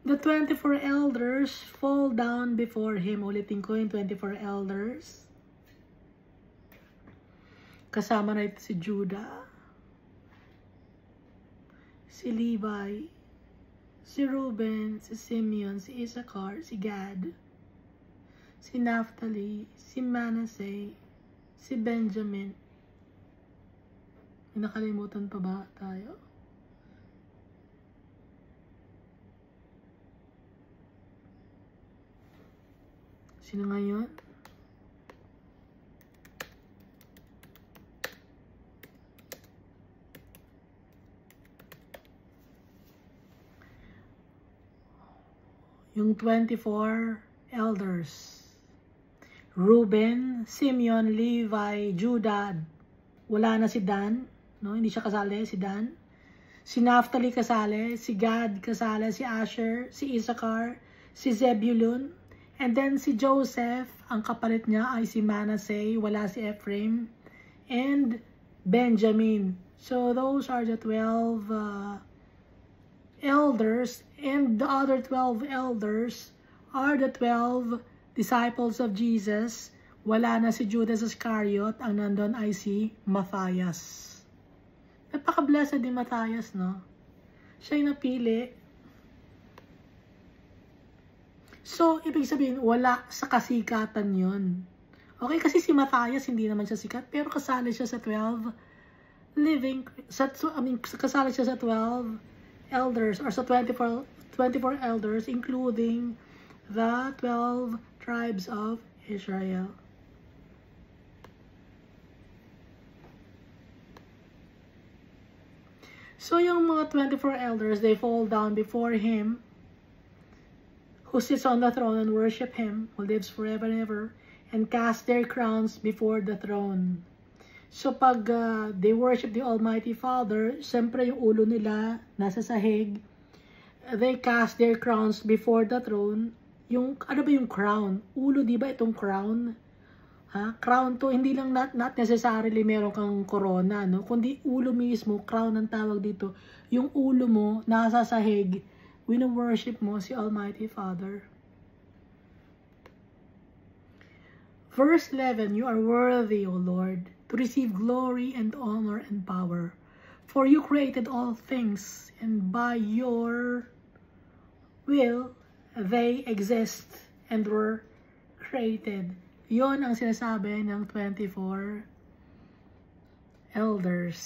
The 24 elders fall down before Him. Ulitin ko yung 24 elders. Kasama na ito si Judah, si Levi, si Reuben, si Simeon, si Issachar, si Gad, si Naphtali, si Manasseh, si Benjamin. May nakalimutan pa ba tayo? Sino ngayon? Yung 24 elders. Reuben, Simeon, Levi, Judah. Wala na si Dan. No? Hindi siya kasali, si Dan. Si Naphtali kasali, si Gad kasali, si Asher, si Issachar, si Zebulun. And then si Joseph, ang kapalit niya ay si Manasseh, wala si Ephraim. And Benjamin. So those are the 12 elders, and the other 12 elders are the 12 disciples of Jesus. Wala na si Judas Iscariot, ang nandun ay si Matthias. Napaka-blessed din Matthias, no? Siya yung napili. So, ibig sabihin, wala sa kasikatan yun. Okay, kasi si Matthias, hindi naman siya sikat, pero kasali siya sa 12 living, kasali siya sa 12 elders, or sa 24 elders, including the 12 tribes of Israel. So yung mga 24 elders, they fall down before Him who sits on the throne and worship Him who lives forever and ever, and cast their crowns before the throne. So pag they worship the Almighty Father, siyempre yung ulo nila nasa sahig. They cast their crowns before the throne. Yung, ano ba yung crown? Ulo, di ba itong crown? Ha? Crown to, hindi lang not necessarily meron kang corona, no? Kundi ulo mismo, crown ang tawag dito. Yung ulo mo, nasa sahig, wino-worship mo si Almighty Father. Verse 11, you are worthy, O Lord, to receive glory and honor and power. For you created all things, and by your will, they exist and were created. Yon ang sinasabi ng 24 elders.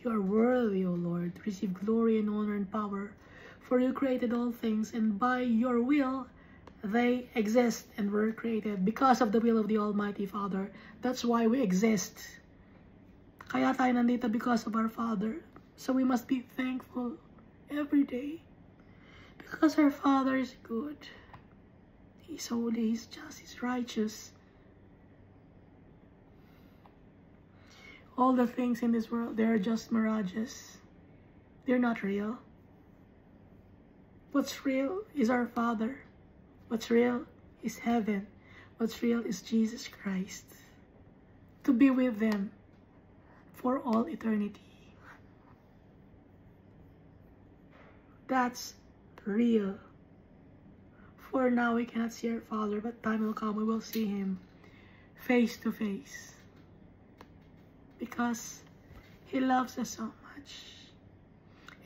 You are worthy, O Lord, to receive glory and honor and power. For you created all things, and by your will they exist and were created. Because of the will of the Almighty Father. That's why we exist. Kaya tayo nandito because of our Father. So we must be thankful every day. Because our Father is good. He's holy, He's just, He's righteous. All the things in this world, they're just mirages. They're not real. What's real is our Father. What's real is heaven. What's real is Jesus Christ. To be with them for all eternity. That's real. For now we cannot see our Father, but time will come we will see Him face to face. Because He loves us so much.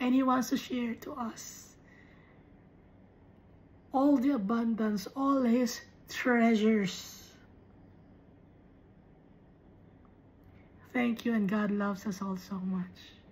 And He wants to share to us all the abundance, all His treasures. Thank you, and God loves us all so much.